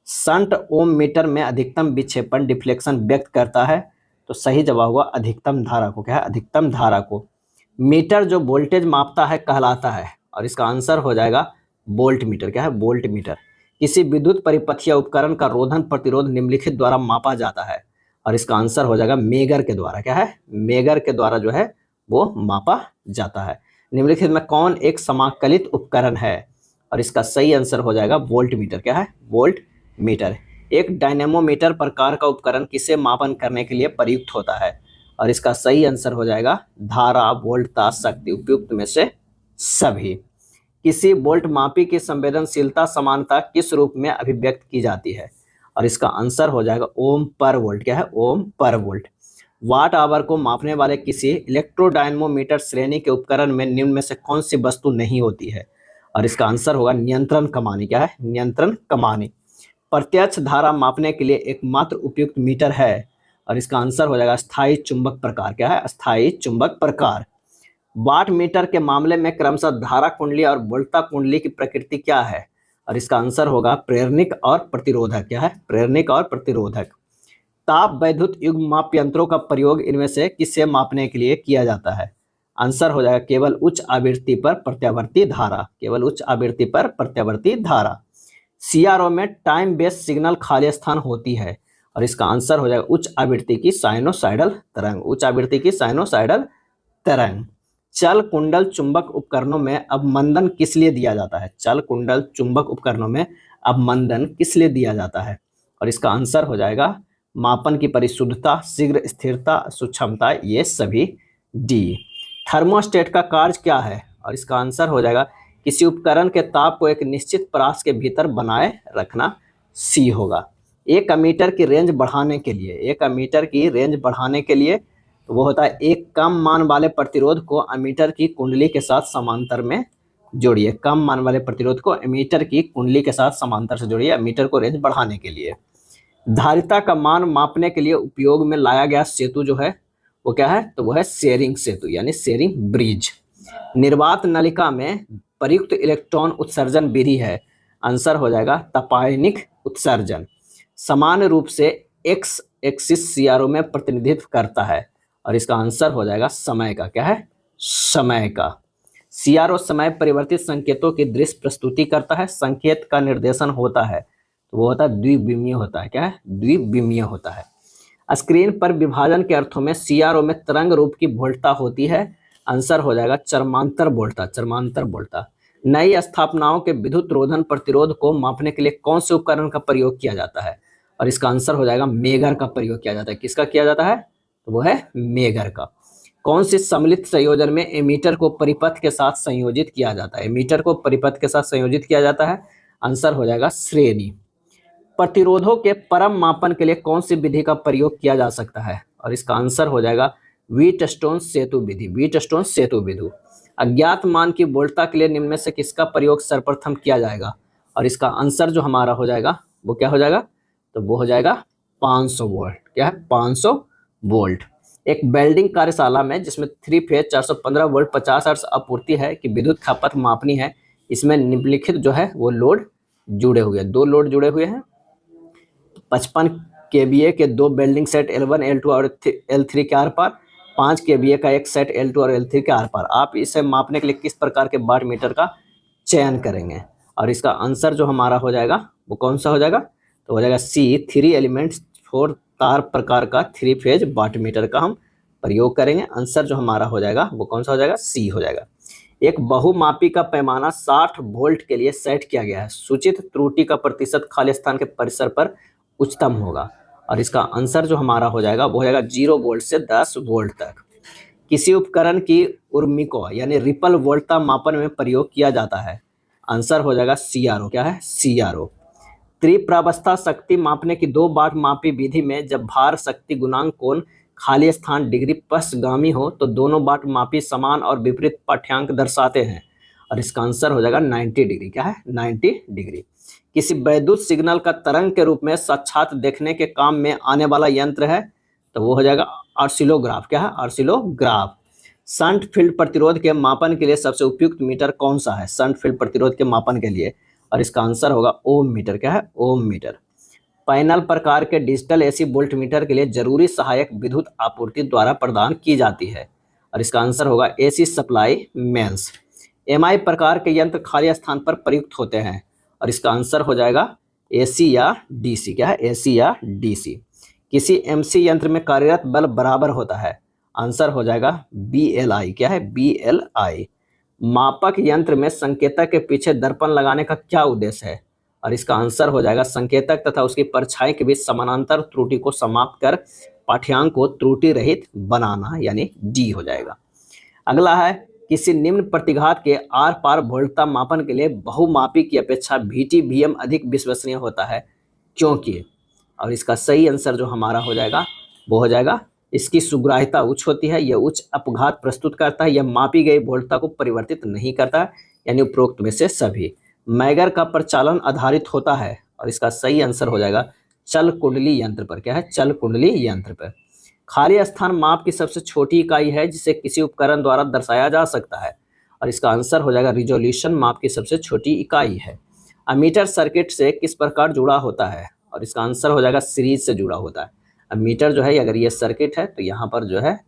शंट ओम मीटर में अधिकतम विक्षेपण डिफ्लेक्शन व्यक्त करता है, तो सही जवाब होगा अधिकतम धारा को। क्या है? अधिकतम धारा को। मीटर जो वोल्टेज मापता है कहलाता है, और इसका आंसर हो जाएगा वोल्ट मीटर। क्या है? Volt meter. किसी विद्युत परिपथ या उपकरण का रोधन प्रतिरोध निम्नलिखित द्वारा मापा जाता है, और इसका आंसर हो जाएगा मेगर के द्वारा। क्या है? मेगर के द्वारा जो है वो मापा जाता है। निम्नलिखित में कौन एक समाकलित उपकरण है? और इसका सही आंसर हो जाएगा वोल्ट मीटर। क्या है? Volt meter. एक डायनेमोमीटर प्रकार का उपकरण किसे मापन करने के लिए प्रयुक्त होता है? और इसका सही आंसर हो जाएगा धारा, वोल्टता, शक्ति, उपयुक्त में से सभी। किसी वोल्ट मापी की संवेदनशीलता समानता किस रूप में अभिव्यक्त की जाती है? और इसका आंसर हो जाएगा ओम पर वोल्ट। क्या है? ओम पर वोल्ट। वाट आवर को मापने वाले किसी इलेक्ट्रोडायनमोमीटर श्रेणी के उपकरण में निम्न में से कौन सी वस्तु नहीं होती है? और इसका आंसर होगा नियंत्रण कमानी। क्या है? नियंत्रण कमानी। प्रत्यक्ष धारा मापने के लिए एकमात्र उपयुक्त मीटर है, और इसका आंसर हो जाएगा स्थायी चुंबक प्रकार। क्या है? स्थायी चुंबक प्रकार। वाट मीटर के मामले में क्रमशः धारा कुंडली और वोल्टता कुंडली की प्रकृति क्या है? और इसका आंसर होगा प्रेरणिक और प्रतिरोधक। क्या है? प्रेरणिक और प्रतिरोधक। ताप वैद्युत युग्म माप यंत्रों का प्रयोग इनमें से किसे मापने के लिए किया जाता है? आंसर हो जाएगा केवल उच्च आवृत्ति पर प्रत्यावर्ती धारा। केवल उच्च आवृत्ति पर प्रत्यावर्ती धारा। सीआरओ में टाइम बेस्ड सिग्नल खाली स्थान होती है, और इसका आंसर हो जाएगा उच्च आवृत्ति की साइनोसाइडल तरंग। उच्च आवृत्ति की साइनोसाइडल तरंग। चल कुंडल चुंबक उपकरणों में अवमंदन किस लिए दिया जाता है? चल कुंडल चुंबक उपकरणों में अवमंदन किस लिए दिया जाता है? और इसका आंसर हो जाएगा मापन की परिशुद्धता, शीघ्र स्थिरता, सूक्ष्मता, ये सभी डी। थर्मोस्टेट का कार्य क्या है? और इसका आंसर हो जाएगा किसी उपकरण के ताप को एक निश्चित परास के भीतर बनाए रखना। सी होगा। एक अमीटर की रेंज बढ़ाने के लिए, एक अमीटर की रेंज बढ़ाने के लिए तो वो होता है एक कम मान वाले प्रतिरोध को अमीटर की कुंडली के साथ समांतर में जोड़िए। कम मान वाले प्रतिरोध को अमीटर की कुंडली के साथ समांतर से जोड़िए अमीटर को रेंज बढ़ाने के लिए। धारिता का मान मापने के लिए उपयोग में लाया गया सेतु जो है वो क्या है? तो वो है शेयरिंग सेतु, यानी शेयरिंग ब्रिज। निर्वात नलिका में प्रयुक्त इलेक्ट्रॉन उत्सर्जन विधि है। आंसर हो जाएगा तपायनिक उत्सर्जन। समान रूप से एक्स एक्सिस सीआरओ में प्रतिनिधित्व करता है, और इसका आंसर हो जाएगा समय का। क्या है? समय का। सीआरओ समय परिवर्तित संकेतों की दृश्य प्रस्तुति करता है। संकेत का निर्देशन होता है तो वो होता है द्विविमीय होता है। क्या है? द्विविमीय होता है। स्क्रीन पर विभाजन के अर्थों में सीआरओ में तरंग रूप की वोल्टता होती है। आंसर हो जाएगा चरमांतर वोल्टता। चरमांतर वोल्टता। नई स्थापनाओं के विद्युत रोधन प्रतिरोध को मापने के लिए कौन से उपकरण का प्रयोग किया जाता है? और इसका आंसर हो जाएगा मेगर का प्रयोग किया जाता है। किसका किया जाता है? तो वो है मेगर का। कौन से सम्मिलित संयोजन में एमीटर को परिपथ के साथ संयोजित किया जाता है? एमीटर को परिपथ के साथ संयोजित किया जाता है। आंसर हो जाएगा श्रेणी। प्रतिरोधों के परम मापन के लिए कौन सी विधि का प्रयोग किया जा सकता है? और इसका आंसर हो जाएगा व्हीटस्टोन सेतु विधि। व्हीटस्टोन सेतु विधि। अज्ञात मान की वोल्टता के लिए निम्न में से किसका प्रयोग सर्वप्रथम किया जाएगा? और इसका आंसर जो हमारा हो जाएगा वो क्या हो जाएगा? तो वो हो जाएगा 500 वोल्ट। क्या है? 500 वोल्ट। एक वेल्डिंग कार्यशाला में जिसमें 3 फेज 415 वोल्ट 50 हर्ट्ज आपूर्ति है कि विद्युत खपत मापनी है, इसमें निम्नलिखित जो है वो लोड जुड़े हुए हैं। 2 लोड जुड़े हुए हैं। 55 केवीए के 2 वेल्डिंग सेट L1 L2 और L3 के आर पार, 5 केवीए का एक सेट L2 और L3 के आर पार। आप इसे मापने के लिए किस प्रकार के वाट मीटर का चयन करेंगे? और इसका आंसर जो हमारा हो जाएगा वो कौन सा हो जाएगा? तो हो जाएगा सी। 3 एलिमेंट्स 4 तार प्रकार का 3 फेज वाट मीटर का हम प्रयोग करेंगे। आंसर जो हमारा हो जाएगा वो कौन सा हो जाएगा? सी हो जाएगा। एक बहुमापी का पैमाना 60 वोल्ट के लिए सेट किया गया है। सूचित त्रुटि का प्रतिशत खाली स्थान के परिसर पर उच्चतम होगा, और इसका आंसर जो हमारा हो जाएगा वो हो जाएगा 0 वोल्ट से 10 वोल्ट तक। किसी उपकरण की उर्मिको यानी रिपल वोल्टता मापन में प्रयोग किया जाता है। आंसर हो जाएगा सीआरओ। क्या है? सीआरओ। त्रिप्रावस्था शक्ति मापने की 2 वाट मापी विधि में जब भार शक्ति गुणांक कोण खाली स्थान डिग्री पश्चगामी हो तो दोनों बाट मापी समान और विपरीत पाठ्यांक दर्शाते हैं, और इसका आंसर हो जाएगा 90 डिग्री। क्या है? 90 डिग्री। किसी वैद्युत सिग्नल का तरंग के रूप में साक्षात देखने के काम में आने वाला यंत्र है, तो वो हो जाएगा ऑसिलोग्राफ। क्या है? ऑसिलोग्राफ। शंट फील्ड प्रतिरोध के मापन के लिए सबसे उपयुक्त मीटर कौन सा है? शंट फील्ड प्रतिरोध के मापन के लिए, और इसका आंसर होगा ओम मीटर। क्या है? ओम मीटर। पैनल प्रकार के डिजिटल एसी वोल्ट मीटर के लिए जरूरी सहायक विद्युत आपूर्ति द्वारा प्रदान की जाती है, और इसका आंसर होगा एसी सप्लाई मेंस। एमआई प्रकार के यंत्र खाली स्थान पर प्रयुक्त होते हैं, और इसका आंसर हो जाएगा एसी या डीसी। क्या है? एसी या डीसी। किसी एमसी यंत्र में कार्यरत बल बराबर होता है, आंसर हो जाएगा बीएलआई। क्या है? बीएलआई। मापक यंत्र में संकेतक के पीछे दर्पण लगाने का क्या उद्देश्य है, और इसका आंसर हो जाएगा संकेतक तथा उसकी परछाई के बीच समानांतर त्रुटि को समाप्त कर पाठ्यांक को त्रुटि रहित बनाना, यानी डी हो जाएगा। अगला है, किसी निम्न प्रतिघात के आर पार वोल्टता मापन के लिए बहुमापी की अपेक्षा VT/VM अधिक विश्वसनीय होता है, क्योंकि, और इसका सही आंसर जो हमारा हो जाएगा वो हो जाएगा इसकी सुग्राह्यता उच्च होती है, यह उच्च अपघात प्रस्तुत करता है, यह मापी गई वोल्टता को परिवर्तित नहीं करता, यानी उपरोक्त में से सभी। मैगर का प्रचालन आधारित होता है, और इसका सही आंसर हो जाएगा चल कुंडली यंत्र पर। क्या है? चल कुंडली यंत्र पर। खाली स्थान माप की सबसे छोटी इकाई है जिसे किसी उपकरण द्वारा दर्शाया जा सकता है, और इसका आंसर हो जाएगा रिजोल्यूशन माप की सबसे छोटी इकाई है। अमीटर सर्किट से किस प्रकार जुड़ा होता है, और इसका आंसर हो जाएगा सीरीज से जुड़ा होता है। अमीटर जो है, अगर ये सर्किट है तो यहाँ पर जो है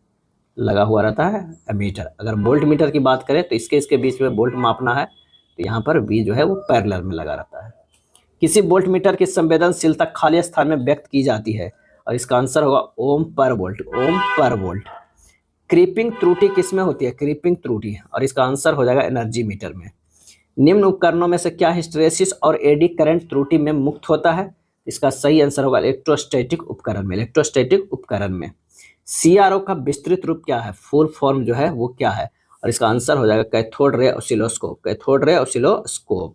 लगा हुआ रहता है अमीटर। अगर वोल्ट मीटर की बात करें तो इसके बीच में वोल्ट मापना है, तो यहाँ पर V जो है वो पैरेलल में लगा रहता है। किसी वोल्ट मीटर की संवेदनशीलता खाली स्थान में व्यक्त की जाती है, और इसका आंसर होगा ओम पर वोल्ट। ओम पर वोल्ट। क्रीपिंग त्रुटि किस में होती है? क्रीपिंग त्रुटि, और इसका आंसर हो जाएगा एनर्जी मीटर में। निम्न उपकरणों में से क्या हिस्टैरिसीस और एडी करंट त्रुटि में मुक्त होता है? इसका सही आंसर होगा इलेक्ट्रोस्टैटिक उपकरण में। इलेक्ट्रोस्टैटिक उपकरण में। CRO का विस्तृत रूप क्या है? फुल फॉर्म जो है वो क्या है? और इसका आंसर हो जाएगा cathode ray oscilloscope. Cathode ray oscilloscope.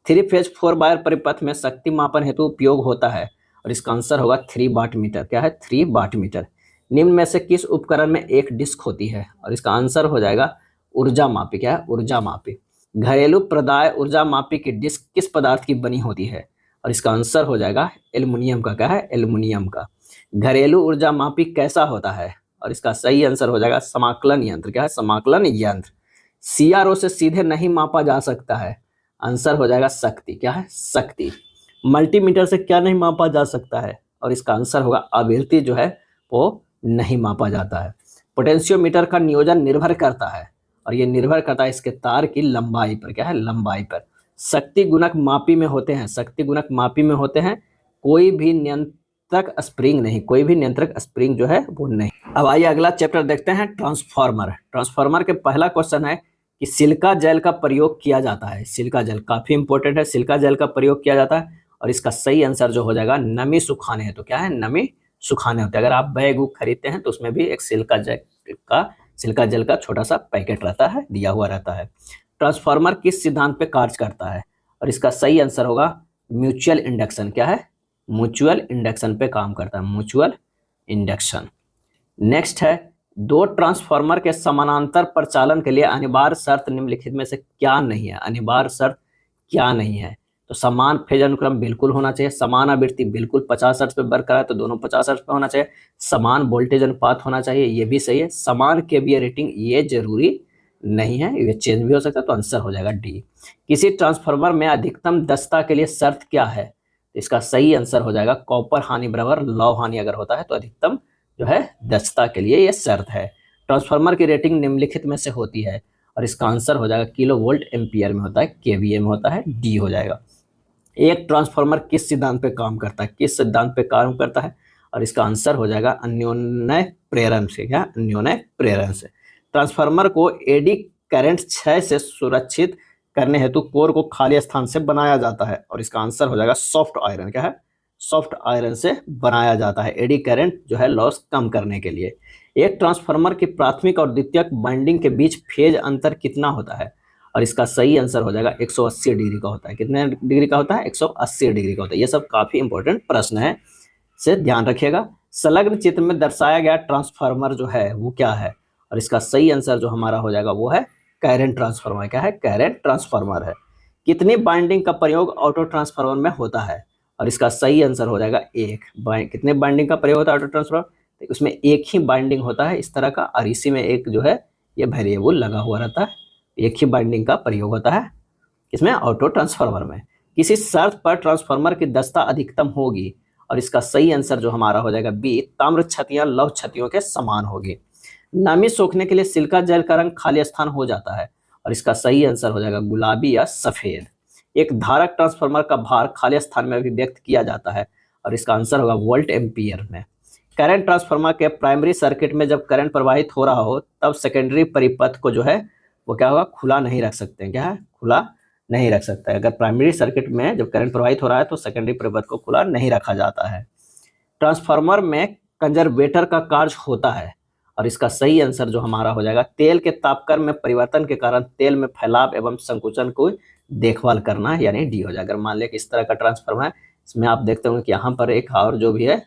3 phase 4 wire परिपथ में शक्ति मापन हेतु उपयोग होता है, और इसका आंसर होगा 3 वाट मीटर। क्या है? 3 वाट मीटर। निम्न में से किस उपकरण में एक डिस्क होती है, और इसका आंसर हो जाएगा ऊर्जा मापी। क्या है? ऊर्जा मापी। घरेलू प्रदाय ऊर्जा मापी की डिस्क किस पदार्थ की बनी होती है, और इसका आंसर हो जाएगा एल्युमिनियम का। क्या है? एल्युमिनियम का। घरेलू ऊर्जा मापी कैसा होता है, और इसका सही आंसर हो जाएगा समाकलन यंत्र। क्या है? समाकलन यंत्र। CRO से सीधे नहीं मापा जा सकता है, आंसर हो जाएगा शक्ति। क्या है? शक्ति। मल्टीमीटर से क्या नहीं मापा जा सकता है, और इसका आंसर होगा आवृत्ति जो है वो नहीं मापा जाता है। पोटेंशियोमीटर का नियोजन निर्भर करता है, और ये निर्भर करता है इसके तार की लंबाई पर। क्या है? लंबाई पर। शक्ति गुणक मापी में होते हैं। शक्ति गुणक मापी में होते हैं, कोई भी नियंत्रक स्प्रिंग नहीं। कोई भी नियंत्रक स्प्रिंग जो है वो नहीं। अब आइए अगला चैप्टर देखते हैं, ट्रांसफार्मर। ट्रांसफार्मर के पहला क्वेश्चन है कि सिलिका जेल का प्रयोग किया जाता है। सिलिका जेल काफी इंपॉर्टेंट है। सिलिका जेल का प्रयोग किया जाता है, और इसका सही आंसर जो हो जाएगा नमी सुखाने है। तो क्या है? नमी सुखाने होते हैं। अगर आप बैग वूग खरीदते हैं तो उसमें भी एक सिलिका जेल का छोटा सा पैकेट रहता है, दिया हुआ रहता है। ट्रांसफार्मर किस सिद्धांत पे कार्य करता है, और इसका सही आंसर होगा म्यूचुअल इंडक्शन। क्या है? म्यूचुअल इंडक्शन पे काम करता है। Mutual induction. नेक्स्ट है, 2 ट्रांसफार्मर के समानांतर प्रचालन के लिए अनिवार्य शर्त निम्नलिखित में से क्या नहीं है? अनिवार्य शर्त क्या नहीं है? तो समान फेज अनुक्रम बिल्कुल होना चाहिए, समान आवृत्ति बिल्कुल 50 हर्ट्ज पे बरकरार है तो दोनों 50 हर्ट्ज पे होना चाहिए, समान वोल्टेज अनुपात होना चाहिए, ये भी सही है, समान केवीए रेटिंग ये जरूरी नहीं है, ये चेंज भी हो सकता है, तो आंसर हो जाएगा डी। किसी ट्रांसफार्मर में अधिकतम दक्षता के लिए शर्त क्या है? इसका सही आंसर हो जाएगा कॉपर हानि बराबर लौह हानि अगर होता है तो अधिकतम जो है दक्षता के लिए ये शर्त है। ट्रांसफार्मर की रेटिंग निम्नलिखित में से होती है, और इसका आंसर हो जाएगा किलो वोल्ट एम्पियर में होता है, केवीए में होता है, डी हो जाएगा। एक ट्रांसफार्मर किस सिद्धांत पे काम करता है? किस सिद्धांत पे काम करता है? और इसका आंसर हो जाएगा अन्योन्य प्रेरण से। क्या? अन्योन्य प्रेरण से। ट्रांसफार्मर को एडी करंट क्षय से सुरक्षित करने हेतु कोर को खाली स्थान से बनाया जाता है, और इसका आंसर हो जाएगा सॉफ्ट आयरन। क्या है? सॉफ्ट आयरन से बनाया जाता है एडी करंट जो है लॉस कम करने के लिए। एक ट्रांसफार्मर की प्राथमिक और द्वितीयक वाइंडिंग के बीच फेज अंतर कितना होता है? और इसका सही आंसर हो जाएगा 180 डिग्री का होता है। कितने डिग्री का होता है? 180 डिग्री का होता है। ये सब काफी इंपॉर्टेंट प्रश्न है, से ध्यान रखिएगा। संलग्न चित्र में दर्शाया गया ट्रांसफार्मर जो है वो क्या है, और इसका सही आंसर जो हमारा हो जाएगा वो है करंट ट्रांसफार्मर। क्या है? करंट ट्रांसफार्मर है। कितनी बाइंडिंग का प्रयोग ऑटो ट्रांसफार्मर में होता है, और इसका सही आंसर हो जाएगा एक। कितने बाइंडिंग का प्रयोग होता है ऑटो ट्रांसफार्मर? तो उसमें एक ही बाइंडिंग होता है इस तरह का, और इसी में एक जो है ये वेरिएबल लगा हुआ रहता है। एक ही बाइंडिंग का प्रयोग होता है इसमें ऑटो ट्रांसफार्मर में। किसी शर्त पर ट्रांसफार्मर की दक्षता अधिकतम होगी, और इसका सही आंसर जो हमारा हो जाएगा बी, ताम्र क्षतियां लौह क्षतियों के समान होगी। नमी सोखने के लिए सिलिका जेल का रंग खाली स्थान हो जाता है, और इसका सही आंसर हो जाएगा गुलाबी या सफेद। एक धारक ट्रांसफार्मर का भार खाली स्थान में अभिव्यक्त किया जाता है, और इसका आंसर होगा वोल्ट एम्पियर में। करंट ट्रांसफार्मर के प्राइमरी सर्किट में जब करंट प्रवाहित हो रहा हो तब सेकेंडरी परिपथ को जो है वो क्या होगा, खुला नहीं रख सकते हैं। क्या है? खुला नहीं रख सकता है। अगर प्राइमरी सर्किट में जब करंट प्रवाहित हो रहा है तो सेकेंडरी परिपथ को खुला नहीं रखा जाता है। ट्रांसफार्मर में कंजर्वेटर का कार्य होता है, और इसका सही आंसर जो हमारा हो जाएगा तेल के तापक्रम में परिवर्तन के कारण तेल में फैलाव एवं संकुचन को देखभाल करना, यानी डी हो जाएगा। अगर मान लिया कि इस तरह का ट्रांसफार्मर है, इसमें आप देखते होंगे कि यहाँ पर एक और जो भी है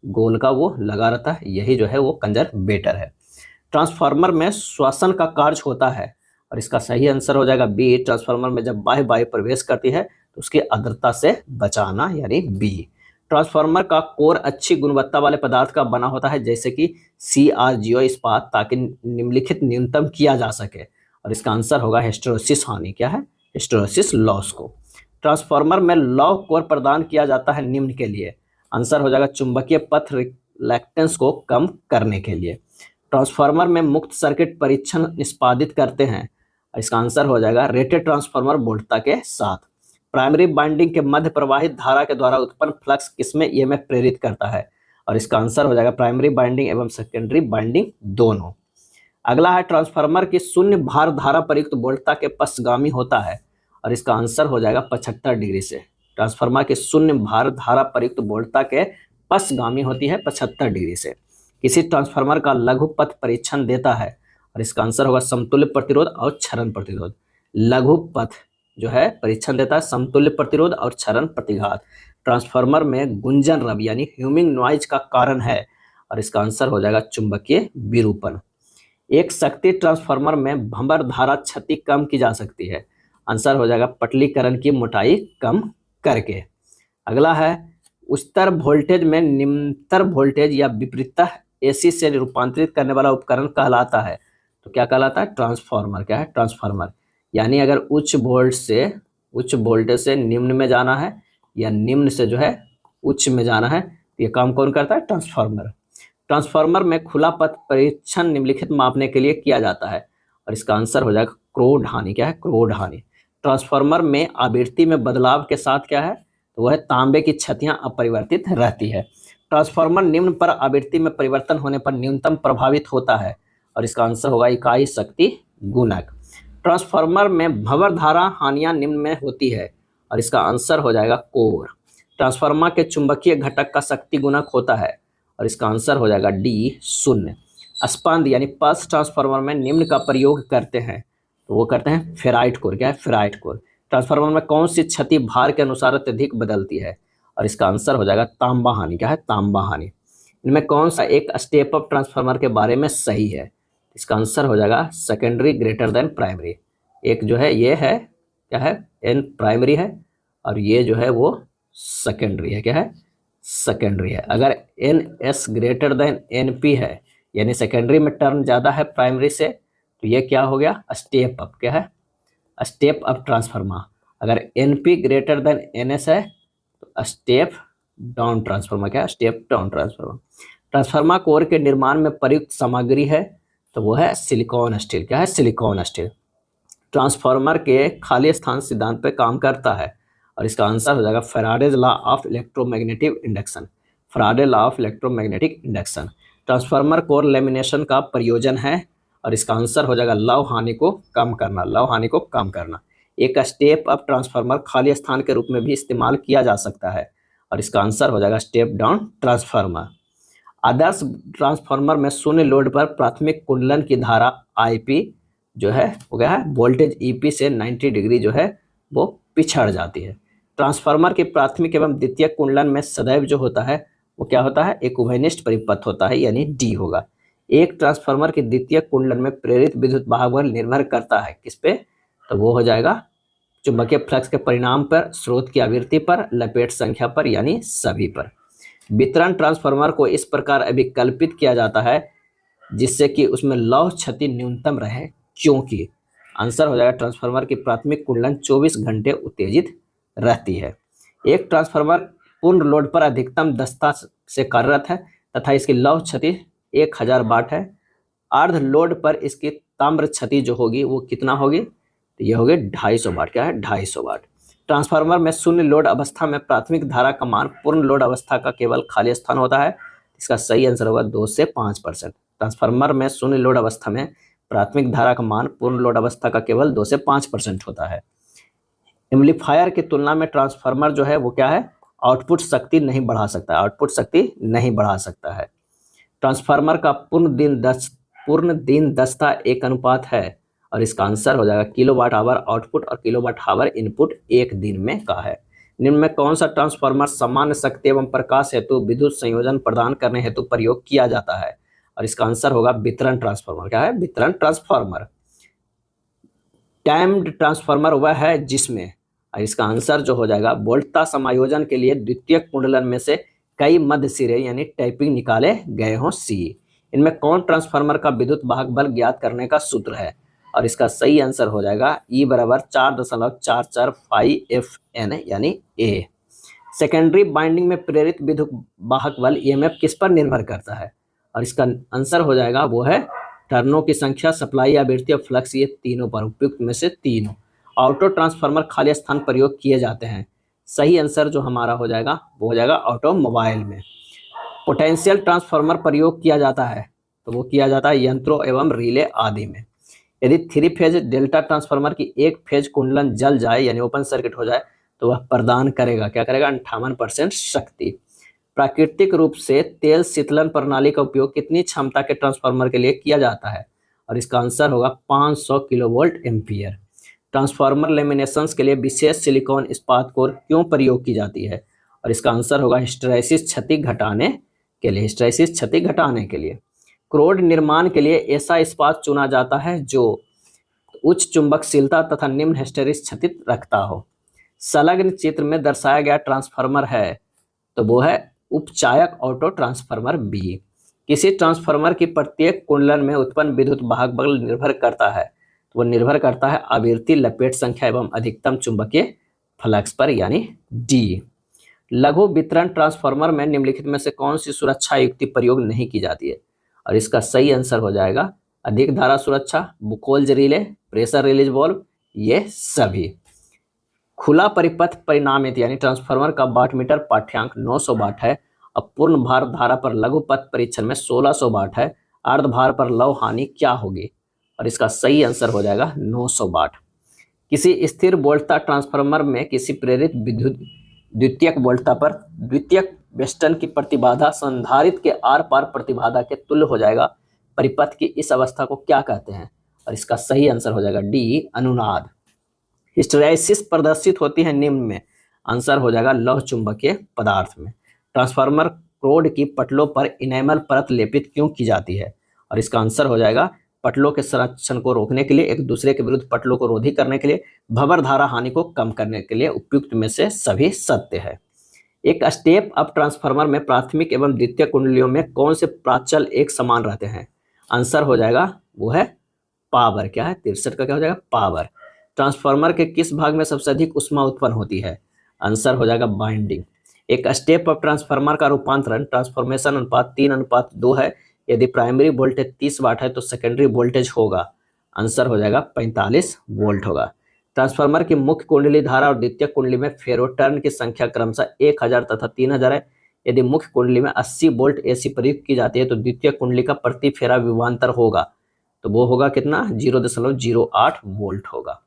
गोल का वो लगा रहता है, यही जो है वो कंजर्वेटर है। ट्रांसफार्मर में श्वसन का कार्य होता है, और इसका सही आंसर हो जाएगा बी। ट्रांसफार्मर में जब बाह्य वायु प्रवेश करती है तो उसकी आर्द्रता से बचाना, यानी बी। ट्रांसफार्मर का कोर अच्छी गुणवत्ता वाले पदार्थ का बना होता है, जैसे कि CrGO इस्पात, ताकि निम्नलिखित न्यूनतम किया जा सके, और इसका आंसर होगा हिस्टेरोसिस हानि। क्या है? हिस्टेरोसिस लॉस को। ट्रांसफार्मर में लौह कोर प्रदान किया जाता है निम्न के लिए, आंसर हो जाएगा चुंबकीय पथ रिलैक्टेंस को कम करने के लिए। ट्रांसफार्मर में मुक्त सर्किट परीक्षण निष्पादित करते हैं, इसका आंसर हो जाएगा रेटेड ट्रांसफार्मर वोल्टता के साथ। प्राइमरी बाइंडिंग के मध्य प्रवाहित धारा के द्वारा उत्पन्न फ्लक्स किसमें EMF प्रेरित करता है, और इसका आंसर हो जाएगा प्राइमरी बाइंडिंग एवं सेकेंडरी बाइंडिंग दोनों। अगला है ट्रांसफार्मर की शून्य भार धारा प्रयुक्त वोल्टता के पश्चगामी होता है, और इसका आंसर हो जाएगा 75 डिग्री से। ट्रांसफार्मर की शून्य भार धारा प्रयुक्त वोल्टता के पश्चगामी होती है 75 डिग्री से। किसी ट्रांसफार्मर का लघु पथ परीक्षण देता है, और इसका आंसर होगा समतुल्य प्रतिरोध और क्षरण प्रतिरोध। लघु पथ जो है परीक्षण देता है समतुल्य प्रतिरोध और क्षरण प्रतिघात। ट्रांसफार्मर में गुंजन रव यानी ह्यूमिंग नॉइज का कारण है, और इसका आंसर हो जाएगा चुंबकीय विरूपण। एक शक्ति ट्रांसफार्मर में भंवर धारा क्षति कम की जा सकती है, आंसर हो जाएगा पटलीकरण की मोटाई कम करके। अगला है उच्चतर वोल्टेज में निम्नतर वोल्टेज या विपरीतः AC से रूपांतरित करने वाला उपकरण कहलाता है, तो क्या कहलाता है? ट्रांसफार्मर। क्या है? ट्रांसफार्मर। यानी अगर उच्च वोल्टेज से निम्न में जाना है या निम्न से जो है उच्च में जाना है, तो ये काम कौन करता है? ट्रांसफार्मर। ट्रांसफार्मर में खुला पथ परीक्षण निम्नलिखित मापने के लिए किया जाता है, और इसका आंसर हो जाएगा क्रोड हानि। क्या है? क्रोड हानि। ट्रांसफार्मर में आवृत्ति में बदलाव के साथ क्या है, तो वह तांबे की क्षतियां अपरिवर्तित रहती है। ट्रांसफार्मर निम्न पर आवृत्ति में परिवर्तन होने पर न्यूनतम प्रभावित होता है, और इसका आंसर होगा इकाई शक्ति गुणक। ट्रांसफार्मर में भंवर धारा हानियां निम्न में होती है, और इसका आंसर हो जाएगा कोर। ट्रांसफार्मर के चुंबकीय घटक का शक्ति गुणक होता है, और इसका आंसर हो जाएगा डी 0। स्पंद यानी पल्स ट्रांसफार्मर में निम्न का प्रयोग करते हैं, तो वो करते हैं फेराइट कोर। क्या है? Ferrite core. ट्रांसफार्मर में कौन सी क्षति भार के अनुसार अत्यधिक बदलती है, और इसका आंसर हो जाएगा तांबा हानि। क्या है? तांबा हानि। इनमें कौन सा एक स्टेप अप ट्रांसफार्मर के बारे में सही है, इसका आंसर हो जाएगा सेकेंडरी ग्रेटर देन प्राइमरी। एक जो है ये है क्या है? N प्राइमरी है, और ये जो है वो सेकेंडरी है। क्या है? सेकेंडरी है। अगर NS ग्रेटर देन NP है, यानी सेकेंडरी में टर्न ज़्यादा है प्राइमरी से, तो ये क्या हो गया? Step up. क्या है? Step up transformer. अगर NP ग्रेटर देन NS है तो स्टेप डाउन ट्रांसफार्मर। क्या? Step down transformer. Transformer core के निर्माण में प्रयुक्त सामग्री है, तो वो है सिलिकॉन स्टील। क्या है? Silicon steel. ट्रांसफार्मर के खाली स्थान सिद्धांत पे काम करता है, और इसका आंसर हो जाएगा Faraday's law of electromagnetic induction. Faraday law of electromagnetic induction. Transformer core lamination का प्रयोजन है, और इसका आंसर हो जाएगा लौह हानि को कम करना। लौह हानि को कम करना। एक स्टेप अप ट्रांसफार्मर खाली स्थान के रूप में भी इस्तेमाल किया जा सकता है, और इसका आंसर हो जाएगा स्टेप डाउन ट्रांसफार्मर। आदर्श ट्रांसफार्मर में शून्य लोड पर प्राथमिक कुंडलन की धारा IP जो है वो क्या है? वोल्टेज EP से 90 डिग्री जो है वो पिछड़ जाती है। ट्रांसफार्मर के प्राथमिक एवं द्वितीयक कुंडलन में सदैव जो होता है वो क्या होता है, एक उभयनिष्ठ परिपथ होता है, यानी डी होगा। एक ट्रांसफार्मर के द्वितीय कुंडलन में प्रेरित विद्युत वाहक बल निर्भर करता है किस पे, तो वो हो जाएगा चुंबकीय फ्लक्स के परिणाम पर, स्रोत की आवृत्ति पर, लपेट संख्या पर, यानी सभी पर। वितरण ट्रांसफार्मर को इस प्रकार अभिकल्पित किया जाता है जिससे कि उसमें लौह क्षति न्यूनतम रहे, क्योंकि आंसर हो जाएगा ट्रांसफार्मर की प्राथमिक कुंडलन 24 घंटे उत्तेजित रहती है। एक ट्रांसफार्मर पूर्ण लोड पर अधिकतम दक्षता से कार्यरत है तथा इसकी लौह क्षति 1000 वाट है। अर्ध लोड पर इसकी ताम्र क्षति जो होगी वो कितना होगी, तो ये होगी 250 वाट। क्या है, 250 वाट। ट्रांसफार्मर में शून्य लोड अवस्था में प्राथमिक धारा का मान पूर्ण लोड अवस्था का केवल खाली स्थान होता है। इसका सही आंसर होगा 2 से 5%। ट्रांसफार्मर में शून्य लोड अवस्था में प्राथमिक धारा का मान पूर्ण लोड अवस्था का केवल 2 से 5% होता है। एम्पलीफायर की तुलना में ट्रांसफार्मर जो है वो क्या है, आउटपुट शक्ति नहीं बढ़ा सकता है, आउटपुट शक्ति नहीं बढ़ा सकता है। ट्रांसफार्मर का पूर्ण दिन दक्षता 1 है और इसका आंसर हो जाएगा किलोवाट आवर आउटपुट और किलोवाट आवर इनपुट एक दिन में का है। निम्न में कौन सा ट्रांसफार्मर सामान्य शक्ति एवं प्रकाश हेतु विद्युत संयोजन प्रदान करने हेतु प्रयोग किया जाता है, और इसका आंसर होगा वितरण ट्रांसफार्मर। क्या है, वितरण ट्रांसफार्मर। टाइम्ड ट्रांसफार्मर वह है जिसमें, और इसका आंसर जो हो जाएगा वोल्टता समायोजन के लिए द्वितीय कुंडलन में से कई मध्य सिरे यानी टैपिंग निकाले गए हों, सी। इनमें कौन ट्रांसफार्मर का विद्युत वाहक बल ज्ञात करने का सूत्र है, और इसका सही आंसर हो जाएगा E बराबर 4.445 यानी ए। सेकेंडरी बाइंडिंग में प्रेरित विद्युत वाहक बल EMF किस पर निर्भर करता है, और इसका आंसर हो जाएगा वो है टर्नों की संख्या, सप्लाई, आवृत्ति और फ्लक्स, ये तीनों पर, उपयुक्त में से तीनों। ऑटो ट्रांसफार्मर खाली स्थान प्रयोग किए जाते हैं। सही आंसर जो हमारा हो जाएगा वो हो जाएगा ऑटोमोबाइल में। पोटेंशियल ट्रांसफार्मर प्रयोग किया जाता है, तो वो किया जाता है यंत्रों एवं रिले आदि में। यदि 3 फेज डेल्टा ट्रांसफार्मर की एक फेज कुंडलन जल जाए यानी ओपन सर्किट हो जाए तो वह प्रदान करेगा, क्या करेगा, 58% शक्ति। प्राकृतिक रूप से तेल शीतलन प्रणाली का उपयोग कितनी क्षमता के ट्रांसफार्मर के लिए किया जाता है, और इसका आंसर होगा 500 किलोवोल्ट एम्पियर। ट्रांसफार्मर लेमिनेशंस के लिए विशेष सिलिकॉन इस्पात कोर क्यों प्रयोग की जाती है, और इसका आंसर होगा हिस्टैरिसीस क्षति घटाने के लिए, हिस्टैरिसीस क्षति घटाने के लिए। क्रोड निर्माण के लिए ऐसा इस्पात चुना जाता है जो उच्च चुंबकशीलता तथा निम्न हिस्टैरिसीस क्षति रखता हो। संलग्न चित्र में दर्शाया गया ट्रांसफार्मर है, तो वो है उपचायक ऑटो ट्रांसफार्मर बी। किसी ट्रांसफार्मर की प्रत्येक कुंडलन में उत्पन्न विद्युत वाहक बल निर्भर करता है, तो वो निर्भर करता है आवृत्ति, लपेट संख्या एवं अधिकतम चुंबकीय फ्लक्स पर, यानी डी। लघु वितरण ट्रांसफार्मर में निम्नलिखित में से कौन सी सुरक्षा युक्ति प्रयोग नहीं की जाती है, और इसका सही आंसर हो जाएगा अधिक धारा सुरक्षा, बुकोल्ज रिले, प्रेशर रिलीज वाल्व, ये सभी। खुला परिपथ परिणामित यानी ट्रांसफार्मर का वाटमीटर पाठ्यांक 900 वाट है और पूर्ण भार धारा पर लघु पथ परीक्षण में 1600 वाट है। अर्ध भार पर लौ हानि क्या होगी, और इसका सही आंसर हो जाएगा 900 वाट। किसी स्थिर वोल्टता ट्रांसफार्मर में किसी प्रेरित विद्युत द्वितीयक वोल्टता पर द्वितीयक वेस्टर्न की प्रतिबाधा संधारित्र के आर पार प्रतिबाधा के तुल्य हो जाएगा। परिपथ की इस अवस्था को क्या कहते हैं, और इसका सही आंसर हो जाएगा डी, अनुनाद। हिस्टैरिसीस प्रदर्शित होती है निम्न में, आंसर हो जाएगा लौह चुंबकीय पदार्थ में। ट्रांसफार्मर क्रोड की पटलों पर इनेमल परत लेपित क्यों की जाती है, और इसका आंसर हो जाएगा पटलों के संरक्षण को रोकने के लिए, एक दूसरे के विरुद्ध पटलों को रोधी करने के लिए, भंवर धारा हानि को कम करने के लिए। उपयुक्त में से सभी सत्य है। एक स्टेप अप ट्रांसफार्मर में प्राथमिक एवं द्वितीय कुंडलियों में कौन से प्राचल एक समान रहते हैं, आंसर हो जाएगा वो है पावर। क्या है, 63 का क्या हो जाएगा, पावर। ट्रांसफार्मर के किस भाग में सबसे अधिक ऊष्मा उत्पन्न होती है, आंसर हो जाएगा बाइंडिंग। एक स्टेप अप ट्रांसफार्मर का रूपांतरण ट्रांसफॉर्मेशन अनुपात 3:2 है। यदि प्राइमरी वोल्टेज 30 वाट है तो सेकेंडरी वोल्टेज होगा, आंसर हो जाएगा 45 वोल्ट होगा। ट्रांसफार्मर की मुख्य कुंडली धारा और द्वितीय कुंडली में फेरो टर्न की संख्या क्रमशः 1000 तथा 3000 है। यदि मुख्य कुंडली में 80 वोल्ट AC प्रयुक्त की जाती है तो द्वितीय कुंडली का प्रति फेरा विभवांतर होगा, तो वो होगा कितना, 0.08 वोल्ट होगा।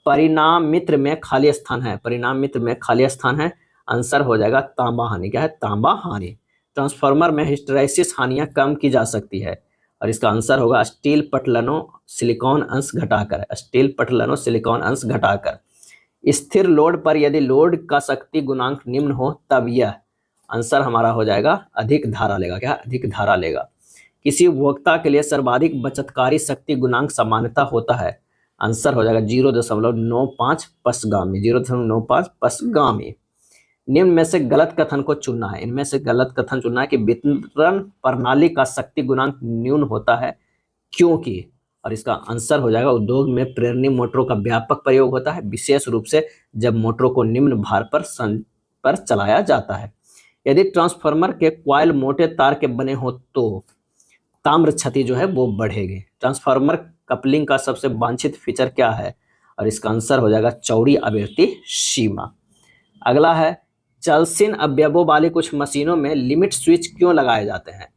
परिणाम मित्र में खाली स्थान है, परिणाम मित्र में खाली स्थान है, आंसर हो जाएगा तांबा हानि। क्या है, तांबा हानि। ट्रांसफार्मर में हिस्टैरिसीस हानियां कम की जा सकती है, और इसका आंसर होगा स्टील पटलनों सिलिकॉन अंश घटाकर, स्टील पटलनों सिलिकॉन अंश घटाकर। स्थिर लोड पर यदि लोड का शक्ति गुणांक निम्न हो तब यह, आंसर हमारा हो जाएगा अधिक धारा लेगा। क्या? अधिक धारा लेगा। किसी उपभोक्ता के लिए सर्वाधिक बचतकारी शक्ति गुणांक सामान्यता होता है। आंसर हो जाएगा 0.95 पसगामी। 0.95 पसगामी। निम्न में से गलत कथन को चुनना है। इनमें से गलत कथन चुनना है कि वितरण प्रणाली का शक्ति गुणांक न्यून होता है क्योंकि, और इसका आंसर हो जाएगा उद्योग में प्रेरणीय मोटरों का व्यापक प्रयोग होता है, विशेष रूप से जब मोटरों को निम्न भार पर चलाया जाता है। यदि ट्रांसफार्मर के कॉइल मोटे तार के बने हो तो ताम्र क्षति जो है वो बढ़ेगी। ट्रांसफार्मर कपलिंग का सबसे वांछित फीचर क्या है? और इसका आंसर हो जाएगा चौड़ी आवृत्ति सीमा। अगला है चलसीन अवयवों वाली कुछ मशीनों में लिमिट स्विच क्यों लगाए जाते हैं?